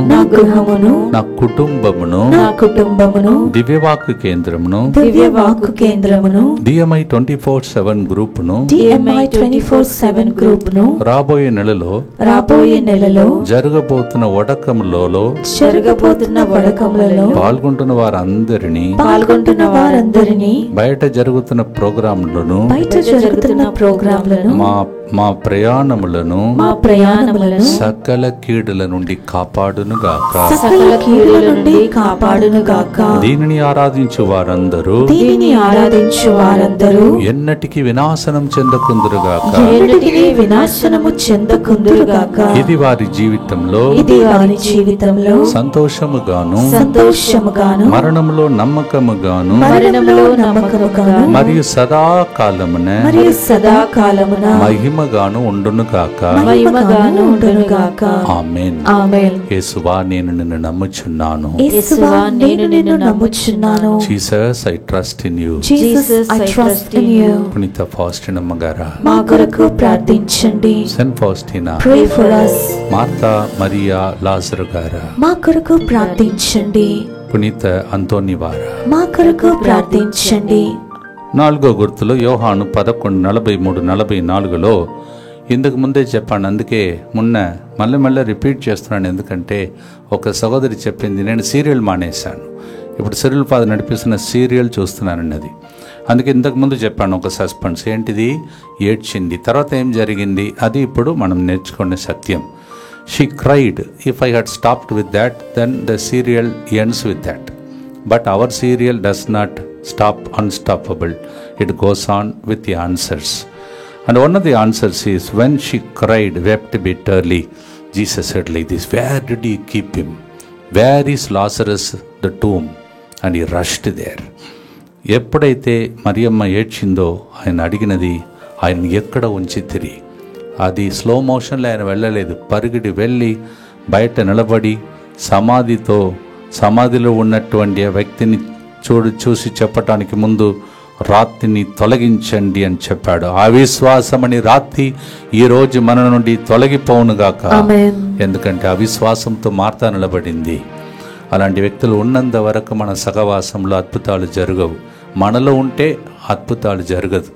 Speaker 1: నా కుటుంబమును, దివ్యవాక్కు కేంద్రమును, DMI 24/7 గ్రూపును రాబోయే నెలలో జరగబోతున్న వడకములలో పాల్గొంటున్న వారందరినీ బయట జరుగుతున్న ప్రోగ్రాంలను మా ప్రయాణములను సకల కీడుల నుండి కాపాడునుగాక. దీనిని ఆరాధించు వారందరూ ఎన్నటికి వినాశనం చెందకుందురుగాక. ఇది వారి జీవితంలో సంతోషముగాను మరణంలో నమ్మకముగాను మరియు సదాకాలమున మహిమగాను ఉండునుగాక. ఆమేన్. యేసువా, నేను నిన్ను నమ్ముచున్నాను. Jesus, I trust in you. పునీత ఫాస్టినమ్మ గారా,
Speaker 2: మా కొరకు ప్రార్థించండి.
Speaker 1: Saint Faustina,
Speaker 2: Pray for us.
Speaker 1: మార్తా, మరియా, లాజరు గారా,
Speaker 2: మా కొరకు ప్రార్థించండి.
Speaker 1: పునీత అంతోని వారా,
Speaker 2: మా కొరకు ప్రార్థించండి.
Speaker 1: 4వ గుర్తులో యోహాను 11:43-44లో ఇందుకు ముందే చెప్పాను. అందుకే మళ్ళీ రిపీట్ చేస్తున్నాను. ఎందుకంటే ఒక సహోదరి చెప్పింది, నేను సీరియల్ మానేశాను, ఇప్పుడు సిరిల్ ఫాదర్ నడిపిస్తున్న సీరియల్ చూస్తున్నానన్నది. అందుకే ఇంతకుముందు చెప్పాను ఒక సస్పెన్స్. ఏంటిది? ఏడ్చింది. తర్వాత ఏం జరిగింది? అది ఇప్పుడు మనం నేర్చుకునే సత్యం. She cried. If I had stopped with that, then the serial ends with that. But our serial does not stop unstoppable. It goes on with the answers. And one of the answers is, when she cried, wept bitterly, Jesus said like this, where did you keep him? Where is Lazarus, the tomb? And he rushed there. ఎప్పుడైతే మరియమ్మ ఏడ్చిందో ఆయన అడిగినది, ఆయన ఎక్కడ ఉంచితిరి? అది slow మోషన్లో ఆయన వెళ్ళలేదు. పరిగెడి వెళ్ళి బయట నిలబడి సమాధిలో ఉన్నటువంటి ఆ వ్యక్తిని చూసి చెప్పటానికి ముందు రాత్రిని తొలగించండి అని చెప్పాడు. అవిశ్వాసమని రాత్రి ఈరోజు మన నుండి తొలగిపోవునుగాక. ఎందుకంటే అవిశ్వాసంతో మార్తా నిలబడింది. అలాంటి వ్యక్తులు ఉన్నంత వరకు మన సహవాసంలో అద్భుతాలు జరగవు. మనలో ఉంటే అద్భుతాలు జరగదు.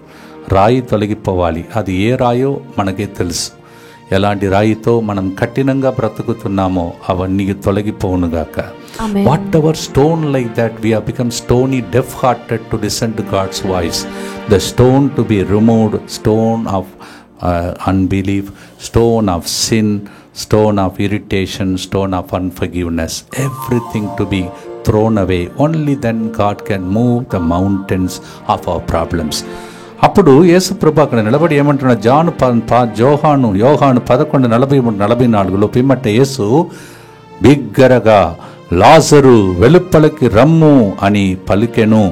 Speaker 1: రాయి తొలగిపోవాలి. అది ఏ రాయో మనకే తెలుసు. ఎలాంటి రాయితో మనం కఠినంగా బ్రతుకుతున్నామో అవన్నీ తొలగిపోవునుగాక. Whatever stone like that we have become stony, deaf hearted to listen to God's voice. The stone to be removed, stone of unbelief, stone of sin, stone of irritation, stone of unforgiveness, everything to be thrown away. Only then God can move the mountains of our problems. అప్పుడు యేసు ప్రభు అక్కడ నిలబడి ఏమంటున్నాడు? యోహాను 11:43-44లో పిమ్మట యేసు బిగ్గరగా, లాజరు వెలుపలికి రమ్ము అని పలికెను.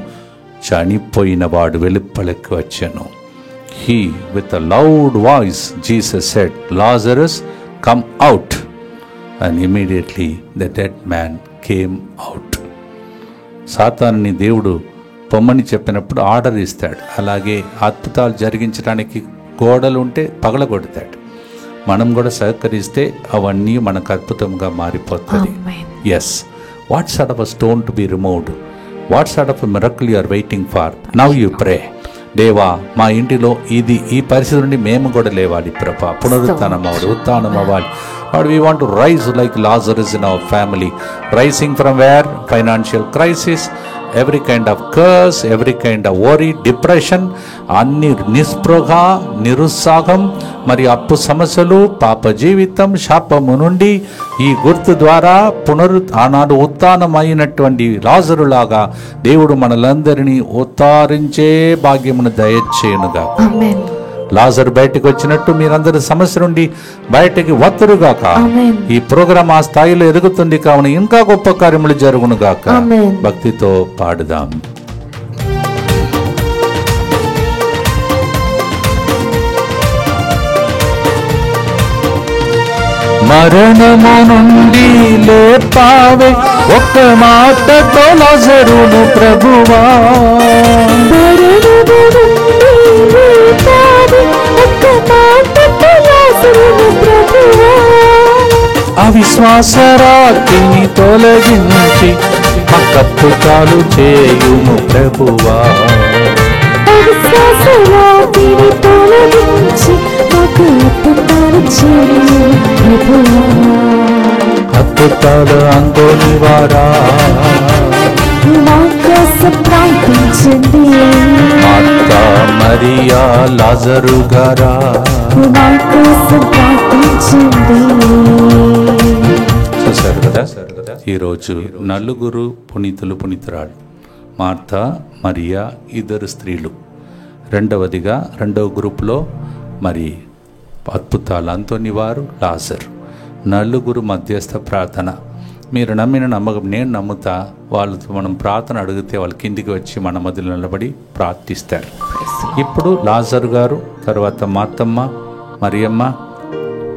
Speaker 1: చనిపోయిన వాడు వెలుపలికి వచ్చెను. He, with a loud voice, Jesus said, Lazarus, come out. And immediately the dead man came out. సాతానుని దేవుడు పొమ్మని చెప్పినప్పుడు ఆర్డర్ ఇస్తాడు. అలాగే అద్భుతాలు జరిగించడానికి గోడలు ఉంటే పగలగొడతాడు. మనం కూడా సహకరిస్తే అవన్నీ మనకు అద్భుతంగా మారిపోతుంది. Yes, what sort of a stone to be removed? What sort of a miracle you are waiting for? Now you pray. దేవా, మా ఇంటిలో ఈ పరిస్థితి నుండి మేము కూడా లేవాలి ప్రభా. పునరుత్థానం అవ్వాలి, ఉత్థానం అవ్వాలి. Lord, we want to rise like Lazarus in our family. Rising from where? Financial crisis, every kind of curse, every kind of worry, depression, అన్ని నిస్పృహ, నిరుత్సాహం, మరి అప్పు సమస్యలు, పాప జీవితం, శాపము నుండి ఈ గుర్తు ద్వారా ఆనాడు ఉత్థానమైనటువంటి లాజరులాగా దేవుడు మనలందరినీ ఉత్తారించే భాగ్యమును దయచేయునుగా.
Speaker 2: ఆమేన్.
Speaker 1: లాజరు బయటకు వచ్చినట్టు మీరందరి సమస్య నుండి బయటకి వత్తురుగాక. ఈ ప్రోగ్రాం ఆ స్థాయిలో ఎదుగుతుంది కావున ఇంకా గొప్ప కార్యములు జరుగునుగాక. భక్తితో పాడుదాం. మరణము నుండి లేపావే ఒక్క మాటతో లాజరును ప్రభువా. అవిశ్వాస రాత్రిని తొలగించి అద్భుతాలు చేయుము ప్రభువా. అద్భుతాలు అంతోని వారా మార్తా మరియా లాజరు గారా చూశారు కదా. ఈరోజు నలుగురు పునీతులు పునీతురాలు, మార్తా, మరియా, ఇద్దరు స్త్రీలు. రెండవదిగా రెండవ గ్రూప్లో మరి అద్భుతాలు అంతోని వారు, లాజరు. నలుగురు మధ్యస్థ ప్రార్థన. మీరు నమ్మిన నమ్మకం నేను నమ్ముతా. వాళ్ళతో మనం ప్రార్థన అడిగితే వాళ్ళు కిందికి వచ్చి మన మధ్యలో నిలబడి ప్రార్థిస్తారు. ఇప్పుడు లాజరు గారు, తర్వాత మార్తమ్మ, మరియమ్మ,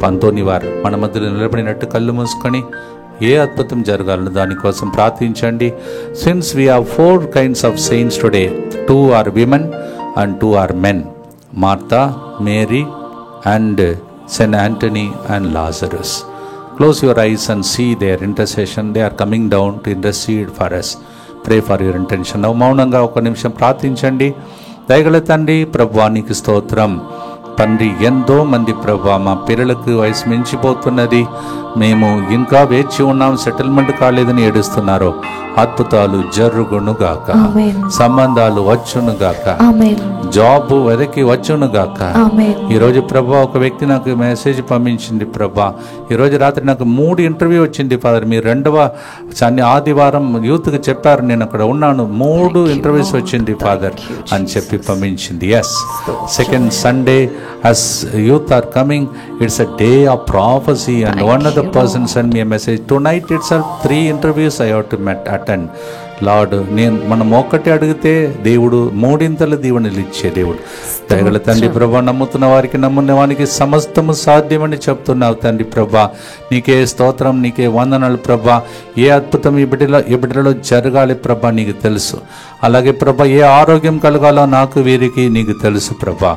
Speaker 1: అంతోని వారు మన మధ్యలో నిలబడినట్టు కళ్ళు మూసుకొని ఏ అద్భుతం జరగాలని దానికోసం ప్రార్థించండి. Since we have 4 kinds of saints today, 2 are women and 2 are men, Martha, Mary and Saint Anthony and Lazarus. Close your eyes and see their intercession. They are coming down to intercede for us. Pray for your intention. Now మౌనంగా ఒక నిమిషం ప్రార్థించండి. దయగల తండ్రి, ప్రభువా నీకు స్తోత్రం. తండ్రి, ఎంతో మంది ప్రభువా మా పిల్లలకు వయసు మించిపోతున్నది, మేము ఇంకా వేచి ఉన్నాం, సెటిల్మెంట్ కాలేదని ఏడుస్తున్నారు. అద్భుతాలు జరుగునుగాక, సంబంధాలు వచ్చునుగాక, జాబ్ వెదకి వచ్చునుగాక. ఈరోజు ప్రభా ఒక వ్యక్తి నాకు మెసేజ్ పంపించింది. ప్రభా ఈరోజు రాత్రి నాకు 3 ఇంటర్వ్యూ వచ్చింది ఫాదర్. మీరు 2వ ఆదివారం యూత్కి చెప్పారు, నేను అక్కడ ఉన్నాను, 3 ఇంటర్వ్యూస్ వచ్చింది ఫాదర్ అని చెప్పి పంపించింది. Yes, second Sunday as youth are coming, it's a day of prophecy, and one of the person sent me a message, tonight itself 3 interviews I have to attend. Lord, మనం ఒక్కటి అడిగితే దేవుడు 3 దీవెనలు ఇచ్చే దేవుడు. దయగల తండ్రి ప్రభా, నమ్ముతున్న వారికి నమ్మున్న వానికి సమస్తము సాధ్యమని చెప్తున్నావు తండ్రి ప్రభా. నీకే స్తోత్రం, నీకే వందనాలు ప్రభా. ఏ అద్భుతం ఈ బిడ్డలో జరగాలి ప్రభా నీకు తెలుసు. అలాగే ప్రభా ఏ ఆరోగ్యం కలగాలో నాకు వీరికి నీకు తెలుసు ప్రభా.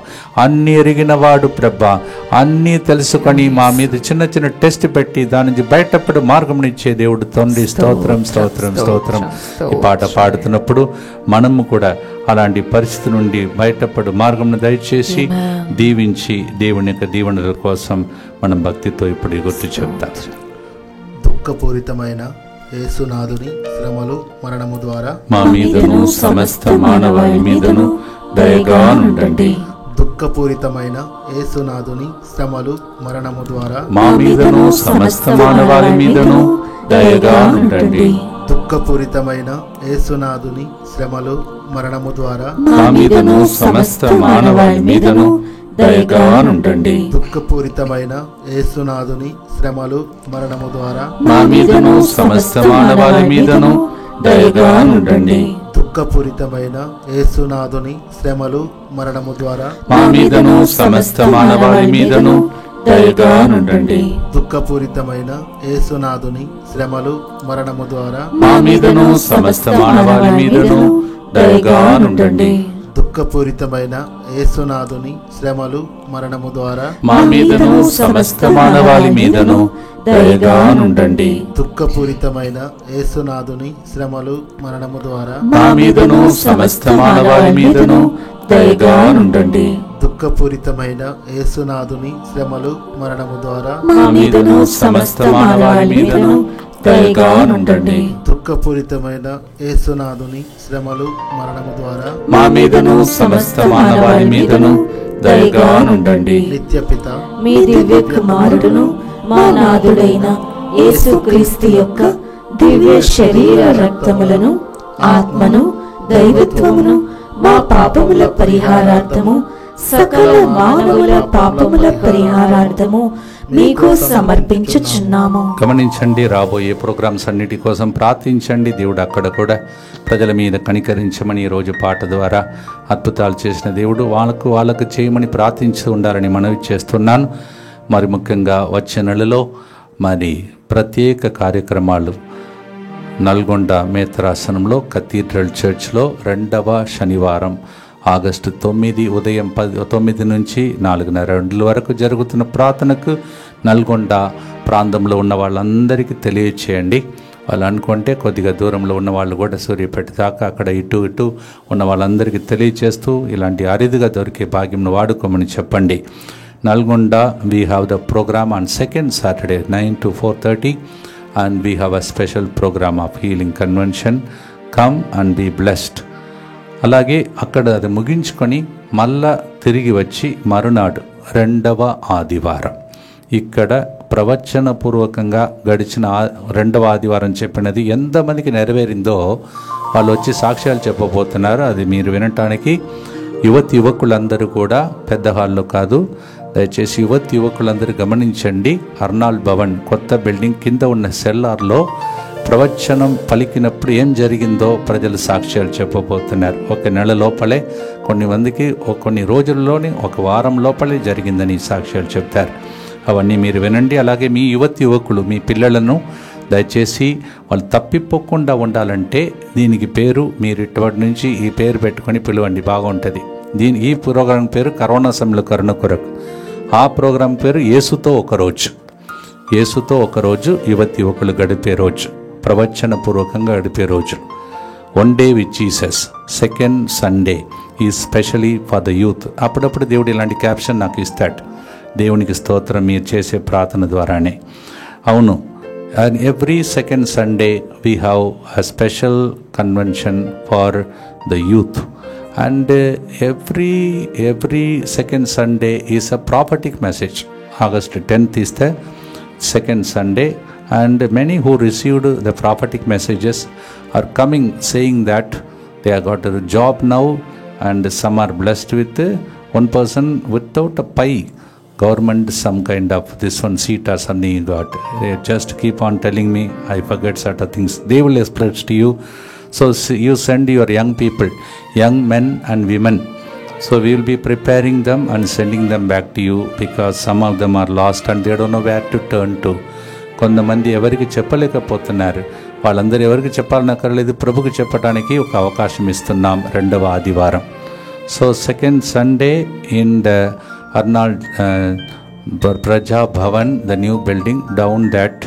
Speaker 1: అన్నీ ఎరిగిన వాడు ప్రభా. అన్నీ తెలుసుకొని మా మీద చిన్న చిన్న టెస్ట్ పెట్టి దాని నుంచి బయటపడి మార్గం ఇచ్చే దేవుడు తండ్రి. స్తోత్రం, స్తోత్రం, స్తోత్రం. ఈ పాట పాడుతున్నప్పుడు మనము కూడా అలాంటి పరిస్థితి నుండి బయటపడు మార్గం దయచేసి దీవించి దేవుని యొక్క దీవెనల కోసం మనం భక్తితో ఇప్పుడు గుర్తు చెప్తాం.
Speaker 4: దుఃఖపూరితమైన యేసునాథుని శ్రమలు మరణము ద్వారా
Speaker 1: మా మీదను సమస్త మానవాళి మీదను దయగా ఉండండి.
Speaker 4: దుఃఖపూరితమైన యేసునాథుని శ్రమలు మరణము ద్వారా
Speaker 1: మా మీదను సమస్త మానవాళి మీదను దయగా ఉండండి.
Speaker 4: దుఃఖపూరితమైన యేసునాథుని శ్రమలు మరణము ద్వారా
Speaker 1: మా మీదను సమస్త మానవాళి మీదను దయగా ఉండండి.
Speaker 4: దుఃఖపూరితమైన యేసునాథుని శ్రమలు మరణము ద్వారా
Speaker 1: మా మీదను సమస్త మానవాళి మీదను దయగా ఉండండి.
Speaker 4: దుఃఖపూరితమైన యేసునాథుని శ్రమలు మరణము ద్వారా
Speaker 1: మా మీదను సమస్త మానవాళి మీదను దయగా ఉండండి.
Speaker 4: దుఃఖపూరితమైన యేసునాథుని శ్రమలు మరణము ద్వారా
Speaker 1: మా మీదను సమస్త మానవాళి మీదను దయగా ఉండండి.
Speaker 4: దుఃఖపూరితమైన యేసునాథుని శ్రమలు మరణము ద్వారా
Speaker 1: మా మీదను సమస్త మానవాళి మీదను దయగా ఉండండి.
Speaker 4: దుఃఖపూరితమైన యేసునాథుని శ్రమలు మరణము ద్వారా
Speaker 1: మా మీదను సమస్త మానవాళి మీదను
Speaker 2: దయగా నుండండి.
Speaker 4: దుఃఖపూరితమైన యేసునాథుని శ్రమలు మరణము ద్వారా
Speaker 2: మా మీదను సమస్త మానవాళి మీదను దయగా నుండండి.
Speaker 4: దుఃఖపూరితమైన యేసునాథుని శ్రమలు మరణము ద్వారా
Speaker 1: మా మీదను సమస్త మానవాళి మీదను దయగా నుండండి.
Speaker 4: నిత్యపిత
Speaker 2: మీ దివ్య కుమారుడును మా నాథుడైన యేసుక్రీస్తు యొక్క దివ్య శరీర రక్తములను ఆత్మను దైవత్వమును మా పాపముల పరిహారార్థము సకల మానవుల పాపముల పరిహారార్థము మీకు సమర్పించుచున్నాము.
Speaker 1: గమనించండి, రాబోయే ప్రోగ్రామ్స్ అన్నిటి కోసం ప్రార్థించండి. దేవుడు అక్కడ కూడా ప్రజల మీద కనికరించమని ఈరోజు పాట ద్వారా అద్భుతాలు చేసిన దేవుడు వాళ్ళకు చేయమని ప్రార్థించి ఉండాలని మనవి చేస్తున్నాను. మరి ముఖ్యంగా వచ్చే నెలలో మరి ప్రత్యేక కార్యక్రమాలు నల్గొండ మేత్రాసనంలో కథీడ్రల్ చర్చ్లో 2వ శనివారం ఆగస్టు 9 ఉదయం 9 నుంచి 4:30 వరకు జరుగుతున్న ప్రార్థనకు నల్గొండ ప్రాంతంలో ఉన్న వాళ్ళందరికీ తెలియచేయండి. వాళ్ళు అనుకుంటే కొద్దిగా దూరంలో ఉన్న వాళ్ళు కూడా సూర్యాపేట దాకా అక్కడ ఇటు ఉన్న వాళ్ళందరికీ తెలియచేస్తూ ఇలాంటి అరుదుగా దొరికే భాగ్యంను వాడుకోమని చెప్పండి. Nalgonda we have the programme on second Saturday 9 to 4:30 and we have a special program of healing convention. Come and be blessed. అలాగే అక్కడ అది ముగించుకొని మళ్ళా తిరిగి వచ్చి మరునాడు 2వ ఆదివారం ఇక్కడ ప్రవచనపూర్వకంగా గడిచిన 2వ ఆదివారం చెప్పినది ఎంతమందికి నెరవేరిందో వాళ్ళు వచ్చి సాక్ష్యాలు చెప్పబోతున్నారు. అది మీరు వినటానికి యువకులందరూ కూడా పెద్ద హాల్లో కాదు, దయచేసి యువకులందరూ గమనించండి. అర్నాల్డ్ భవన్ కొత్త బిల్డింగ్ కింద ఉన్న సెల్లార్లో ప్రవచనం పలికినప్పుడు ఏం జరిగిందో ప్రజలు సాక్ష్యాలు చెప్పబోతున్నారు. 1 నెల లోపలే కొన్ని రోజుల్లోనే 1 వారం లోపలే జరిగిందని సాక్ష్యాలు చెప్తారు. అవన్నీ మీరు వినండి. అలాగే మీ యువకులు మీ పిల్లలను దయచేసి వాళ్ళు తప్పిపోకుండా ఉండాలంటే దీనికి పేరు మీరు ఇటువంటి నుంచి ఈ పేరు పెట్టుకొని పిలవండి, బాగుంటుంది. ఈ ప్రోగ్రాం పేరు కరోనా సమయంలో కరుణ కొరకు. ఆ ప్రోగ్రాం పేరు యేసుతో ఒకరోజు యువకులు గడిపే రోజు, ప్రవచనపూర్వకంగా గడిపే రోజు. 1 day with Jesus, second Sunday is specially for the youth. అప్పుడప్పుడు దేవుడు ఇలాంటి క్యాప్షన్ నాకు ఇస్తాడు. దేవునికి స్తోత్రం మీరు చేసే ప్రార్థన ద్వారానే. అవును, and every second Sunday we have a special convention for the youth, and every second Sunday is a prophetic message. August 10th is the second Sunday, and many who received the prophetic messages are coming saying that they have got a job now, and some are blessed with one person without a pie, government some kind of this one seat or something you got. They just keep on telling me, I forget certain things. They will express to you. So you send your young people, young men and women. So we will be preparing them and sending them back to you, because some of them are lost and they don't know where to turn to. కొంతమంది ఎవరికి చెప్పలేకపోతున్నారు. వాళ్ళందరూ ఎవరికి చెప్పాలనక్కర్లేదు, ప్రభుకి చెప్పడానికి ఒక అవకాశం ఇస్తున్నాం 2వ ఆదివారం. So second Sunday in the Arnold Praja Bhavan, the new building, down that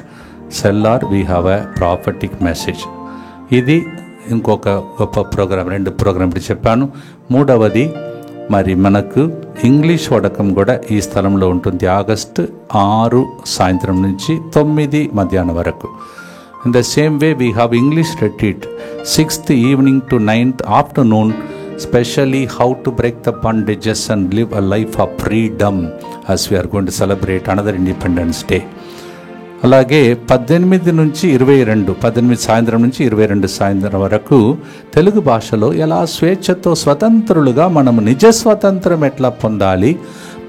Speaker 1: cellar we have a prophetic message. ఇది ఇంకొక గొప్ప ప్రోగ్రాం. 2 ప్రోగ్రాం ఇప్పుడు చెప్పాను. 3వది మరి మనకు ఇంగ్లీష్ వడకం కూడా ఈ స్థలంలో ఉంటుంది. ఆగస్టు 6 సాయంత్రం నుంచి 9 మధ్యాహ్నం వరకు. In the same way we have English retreat 6th evening to 9th afternoon, specially how to break the bondages and live a life of freedom as we are going to celebrate another Independence Day. అలాగే 18 నుంచి 22, 18 సాయంత్రం నుంచి 22 సాయంత్రం వరకు తెలుగు భాషలో ఎలా స్వేచ్ఛతో స్వతంత్రులుగా మనము నిజ స్వతంత్రం ఎట్లా పొందాలి,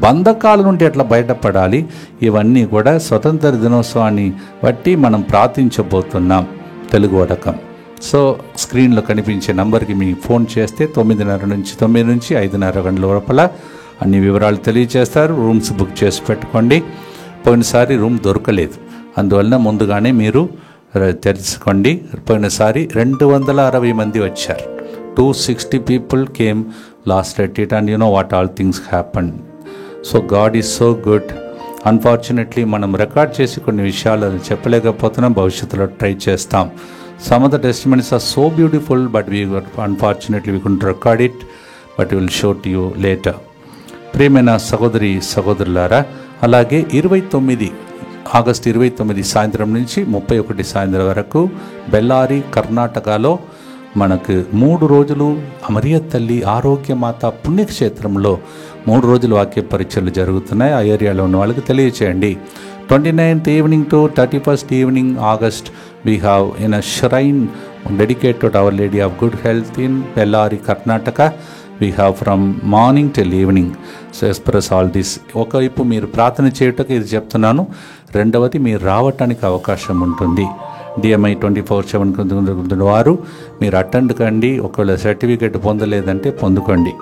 Speaker 1: బంధకాల నుండి ఎట్లా బయటపడాలి, ఇవన్నీ కూడా స్వతంత్ర దినోత్సవాన్ని బట్టి మనం ప్రార్థించబోతున్నాం తెలుగు వడకం. సో స్క్రీన్లో కనిపించే నంబర్కి మీ ఫోన్ చేస్తే 9:30 నుంచి 5:30 గంటల లోపల అన్ని వివరాలు తెలియజేస్తారు. రూమ్స్ బుక్ చేసి పెట్టుకోండి. పోయినసారి రూమ్ దొరకలేదు, అందువలన ముందుగానే మీరు తెలుసుకోండి. పోయినసారి 260 మంది వచ్చారు. 260 people came last retreat, and you know what all things happened. So God is so good. Unfortunately మనం రికార్డ్ చేసి కొన్ని విషయాలు చెప్పలేకపోతున్నాం, భవిష్యత్తులో ట్రై చేస్తాం. Some of the testimonies are so beautiful, but unfortunately we couldn't record it. But will show to you later. ప్రియమైన సహోదరి సహోదరులారా, అలాగే 29 ఆగస్టు 29 సాయంత్రం నుంచి 31 సాయంత్రం వరకు బెల్లారి కర్ణాటకలో మనకు 3 రోజులు మరియ తల్లి ఆరోగ్యమాత పుణ్యక్షేత్రంలో 3 రోజులు వాక్య పరీక్షలు జరుగుతున్నాయి. ఆ ఏరియాలో ఉన్న వాళ్ళకి తెలియచేయండి. 29th evening to 31st evening August we have in a shrine dedicated to Our Lady of Good Health in Bellary, Karnataka. We have from morning till evening. So express all this. ఒకవైపు మీరు ప్రార్థన చేయుటకు ఇది చెప్తున్నాను, రెండవది మీరు రావటానికి అవకాశం ఉంటుంది. DMI 24/7 వారు మీరు అటెండ్ కండి. ఒకవేళ సర్టిఫికేట్ పొందలేదంటే పొందుకోండి.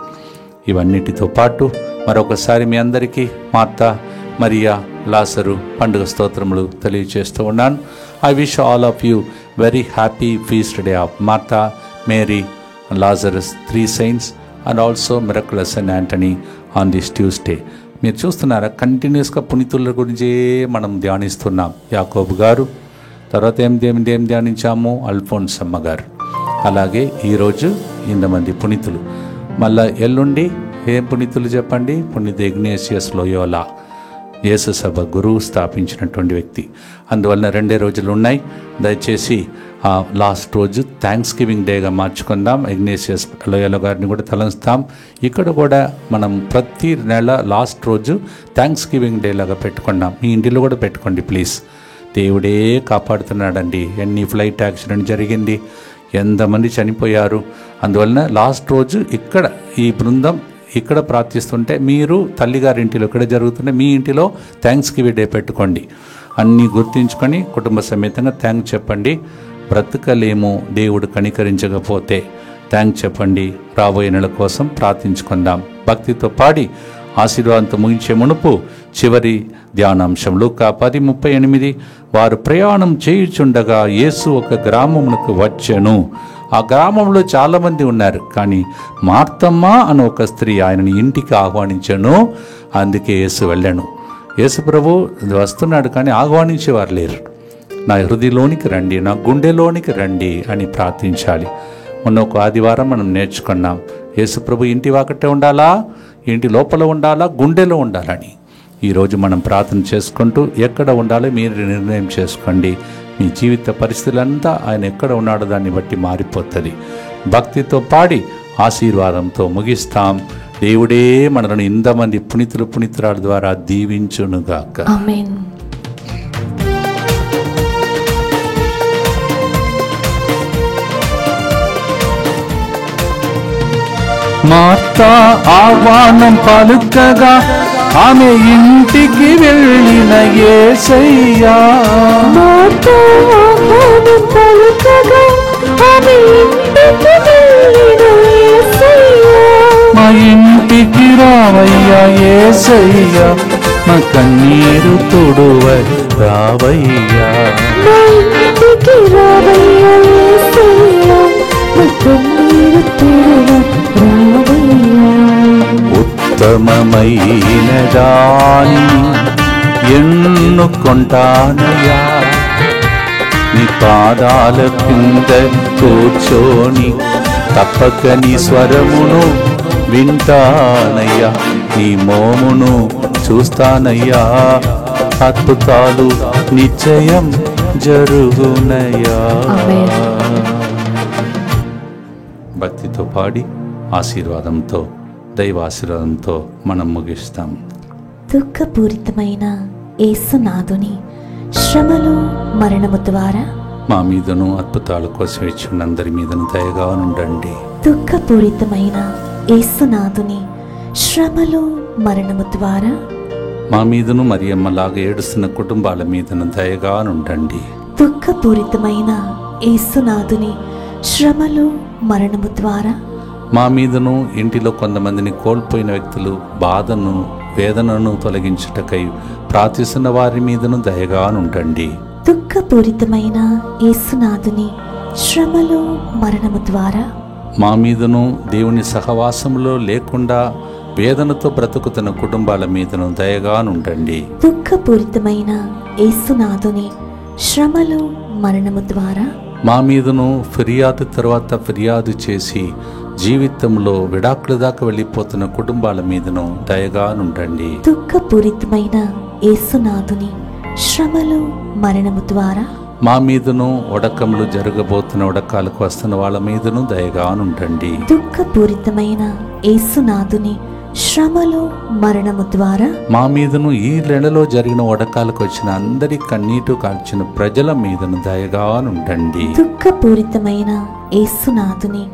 Speaker 1: ఇవన్నిటితో పాటు మరొకసారి మీ అందరికీ మార్తా, మరియా, లాజరు పండుగ స్తోత్రములు తెలియజేస్తూ ఉన్నాను. I wish all of you very happy feast day of Martha, Mary, Lazarus, 3 saints and also miraculous and Antony on this Tuesday. మీరు చూస్తున్నారా, కంటిన్యూస్గా పునీతుల గురించే మనం ధ్యానిస్తున్నాం. యాకోబు గారు, తర్వాత ఏం ధ్యానించాము, అల్ఫోన్స్ అమ్మ గారు, అలాగే ఈరోజు 8 మంది పునీతులు. మళ్ళా ఎల్లుండి ఏం పునీతులు చెప్పండి, పునీత ఇగ్నేషియస్ లోయోలా, యేసు సభ గురువు స్థాపించినటువంటి వ్యక్తి. అందువలన 2 రోజులు ఉన్నాయి. దయచేసి లాస్ట్ రోజు థ్యాంక్స్ గివింగ్ డేగా మార్చుకుందాం. ఇగ్నేషియస్ లోయోలా గారిని కూడా తలంస్తాం. ఇక్కడ కూడా మనం ప్రతి నెల లాస్ట్ రోజు థ్యాంక్స్ గివింగ్ డే లాగా పెట్టుకున్నాం. మీ ఇంటిలో కూడా పెట్టుకోండి ప్లీజ్. దేవుడే కాపాడుతున్నాడండి. ఎన్ని ఫ్లైట్ యాక్సిడెంట్ జరిగింది, ఎంతమంది చనిపోయారు. అందువలన లాస్ట్ రోజు ఇక్కడ ఈ బృందం ఇక్కడ ప్రార్థిస్తుంటే మీరు తల్లిగారింటిలో ఇక్కడ జరుగుతుంటే మీ ఇంటిలో థ్యాంక్స్ గివింగ్ డే పెట్టుకోండి. అన్నీ గుర్తించుకొని కుటుంబ సమేతంగా థ్యాంక్స్ చెప్పండి. బ్రతకలేము దేవుడు కనికరించకపోతే థ్యాంక్స్ చెప్పండి. రాబోయే నెల కోసం ప్రార్థించుకుందాం. భక్తితో పాడి ఆశీర్వాదంతో ముగించే మునుపు చివరి ధ్యానాంశం లూకా 10:38. వారు ప్రయాణం చేయుచుండగా యేసు ఒక గ్రామమునకు వచ్చెను. ఆ గ్రామంలో చాలామంది ఉన్నారు, కానీ మార్తమ్మ అనే ఒక స్త్రీ ఆయనని ఇంటికి ఆహ్వానించను. అందుకే యేసు వెళ్ళాను. యేసు ప్రభు వస్తున్నాడు, కానీ ఆహ్వానించేవారు లేరు. నా హృదయలోనికి రండి, నా గుండెలోనికి రండి అని ప్రార్థించాలి. మొన్న ఒక ఆదివారం మనం నేర్చుకున్నాం, యేసు ప్రభు ఇంటి వాకటే ఉండాలా, ఇంటి లోపల ఉండాలా, గుండెలో ఉండాలని. ఈరోజు మనం ప్రార్థన చేసుకుంటూ ఎక్కడ ఉండాలో మీరు నిర్ణయం చేసుకోండి. మీ జీవిత పరిస్థితులంతా ఆయన ఎక్కడ ఉన్నాడో దాన్ని బట్టి మారిపోతుంది. భక్తితో పాడి ఆశీర్వాదంతో ముగిస్తాం. దేవుడే మనలను 8 మంది పునీతులు పునీతురాల ద్వారా దీవించునుగాక.
Speaker 2: ఆమేన్.
Speaker 1: మార్తా ఆహ్వానం పలుకగా ఆమె ఇంటికి వెళ్ళిన యేసయ్యా.
Speaker 2: మార్తా ఆహ్వానం పలుకగా ఆమె ఇంటికి వెళ్ళిన యేసయ్యా.
Speaker 1: మా ఇంటికి రావయ్యా యేసయ్యా, మా కన్నీరు తుడువై రావయ్యా.
Speaker 2: మా ఇంటికి రావయ్యా యేసయ్యా, మా కన్నీరు తుడువై రావయ్యా.
Speaker 1: ఉత్తమమైన దానిని ఎన్నుకొంటానయ్యా, నీ పాదాల కింద కూర్చొని తప్పక నీ స్వరమును వింటానయ్యా, నీ మోమును చూస్తానయ్యా, అద్భుతాలు నిశ్చయం జరుగునయ్యా. భక్తితో పాడి ఆశీర్వాదంతో దైవాశీర్వాదంతో మనం ముగిస్తాం.
Speaker 2: దుఃఖపూరితమైన యేసునాథుని శ్రమలు మరణము ద్వారా
Speaker 1: మా మీదను అద్భుతాల కోసం ఇచ్చిన అందరి మీదను దయగా ఉండండి.
Speaker 2: దుఃఖపూరితమైన యేసునాథుని శ్రమలు మరణము ద్వారా
Speaker 1: మా మీదను మరియమ్మలాగా ఏడుస్తున్న కుటుంబాల మీదను దయగా ఉండండి.
Speaker 2: దుఃఖపూరితమైన యేసునాథుని శ్రమలు మరణము ద్వారా
Speaker 1: మా మీదను ఇంటిలో కొంతమందిని కోల్పోయిన వ్యక్తులు బాధను వేదనను తొలగించుటకై ప్రార్థిస్తున్న వారి మీదను దయగా ఉండండి.
Speaker 2: దుఃఖపూరితమైన యేసునాథుని శ్రమలు మరణము ద్వారా
Speaker 1: మా మీదను దేవుని సహవాసంలో లేకుండా వేదనతో బ్రతుకుతున్న కుటుంబాల మీదను దయగా ఉండండి.
Speaker 2: దుఃఖపూరితమైన యేసునాథుని శ్రమలు మరణము ద్వారా
Speaker 1: మా మీదను ఫిర్యాదు తర్వాత ఫిర్యాదు చేసి జీవితంలో విడాకుల దాకా వెళ్ళిపోతున్న కుటుంబాల మీదను దయగా నుండండి.
Speaker 2: దుఃఖపూరితమైన యేసునాథుని శ్రమలు మరణము ద్వారా
Speaker 1: మా మీదను ఉడకములు జరగబోతున్న ఉడకాలకు వస్తున్న వాళ్ళ మీదను దయగా నుండండి.
Speaker 2: దుఃఖపూరితమైన యేసునాథుని శ్రమలు మరణము ద్వారా
Speaker 1: మా మీదను ఈ నెలలో జరిగిన ఉడకాలకు వచ్చిన అందరి కన్నీటు కార్చిన ప్రజల మీదను దయగా నుండండి.
Speaker 2: దుఃఖపూరితమైన యేసునాథుని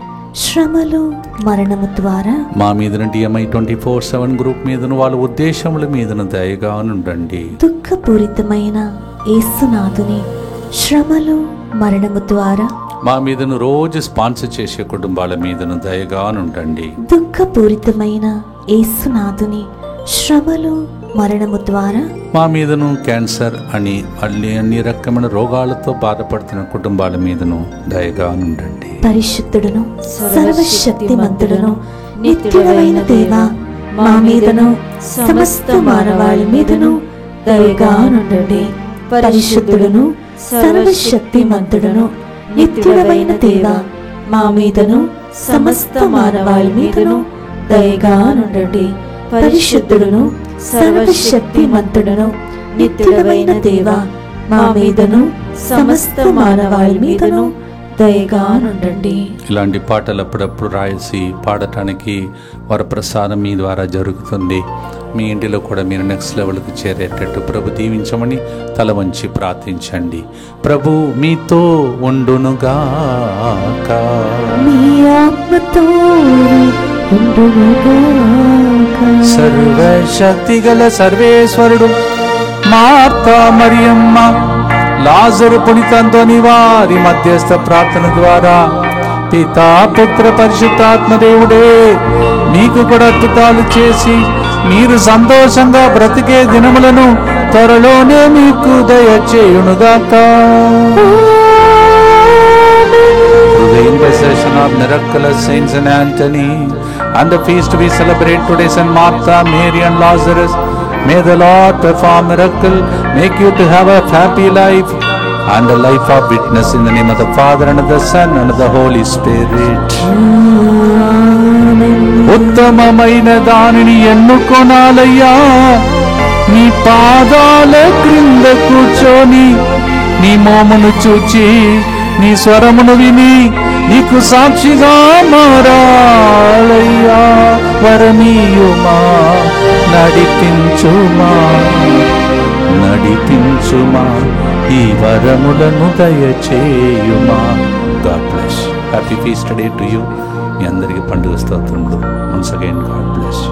Speaker 2: శ్రమలు మరణము ద్వారా
Speaker 1: మా మీదను DMI 24/7 గ్రూప్ మీదను వాళ్ళ ఉద్దేశముల మీదను దయగా నుండండి.
Speaker 2: దుఃఖపూరితమైన యేసునాథుని శ్రమలు మరణము ద్వారా
Speaker 1: మా మీదను రోజు స్పాన్సర్ చేసే కుటుంబాల మీదను దయగా నుండండి.
Speaker 2: దుఃఖపూరితమైన యేసునాథుని శ్రమలు మరణము ద్వారా
Speaker 1: మా మీదను క్యాన్సర్ అని మళ్ళీ అన్ని రకమైన రోగాలతో బాధపడుతున్న కుటుంబాల మీదను దయగా నుండండి.
Speaker 2: పరిశుద్ధుడును సర్వశక్తిమంతుడును నిత్యుడైన దేవా, మా మీదను సమస్త మానవాళి మీదను దయగా నుండండి. పరిశుద్ధుడును సర్వశక్తిమంతుడును నిత్యుడైన దేవా, మా మీదను సమస్త మానవాళి మీదను దయగా నుండండి. పరిశుద్ధుడును సర్వశక్తిమంతుడును నిత్యుడైన దేవా, మా మీదను సమస్త మానవాళి మీదను దయగా నుండండి.
Speaker 1: ఇలాంటి పాటలు అప్పుడప్పుడు రాసి పాడటానికి వరప్రసాదం మీ ద్వారా జరుగుతుంది. మీ ఇంటిలో కూడా మీరు నెక్స్ట్ లెవెల్కి చేరేటట్టు ప్రభు దీవించమని తల వంచి ప్రార్థించండి. ప్రభు మీతో ఉండునుగాక.
Speaker 2: మీ ఆత్మతో ఉండునుగాక.
Speaker 1: సర్వశక్తి గల సర్వేశ్వరుడు, మార్తా మరియమ్మ, లాజరు పునీత అంతోని వారి మధ్యస్థ ప్రార్థన ద్వారా పితా పుత్ర పరిశుద్ధాత్మ దేవుడే మీకు కూడా అద్భుతాలు చేసి మీరు సంతోషంగా బ్రతికే దినములను త్వరలోనే మీకు దయచేయునుగాక. The intercession of miraculous saints and Anthony and the feast we celebrate today, Saint Martha, Mary and Lazarus, may the Lord perform miracle, make you to have a happy life and a life of witness, in the name of the Father and of the Son and of the Holy Spirit. ఉత్తమమైన దానిని ఎన్నుకొనాలయ్యా, నీ పాదాల క్రింద కూర్చొని నీ మోమును చూచి నీ స్వరమును విని నీకు సాక్షిగా మారాలయ్యా. వరమీయుమా, నడిపించుమా, నడిపించుమా, ఈ వరములను దయచేయుమా. God bless. Happy feast day to you. మీ అందరికీ పండుగ స్తోత్రములు. Once again God bless.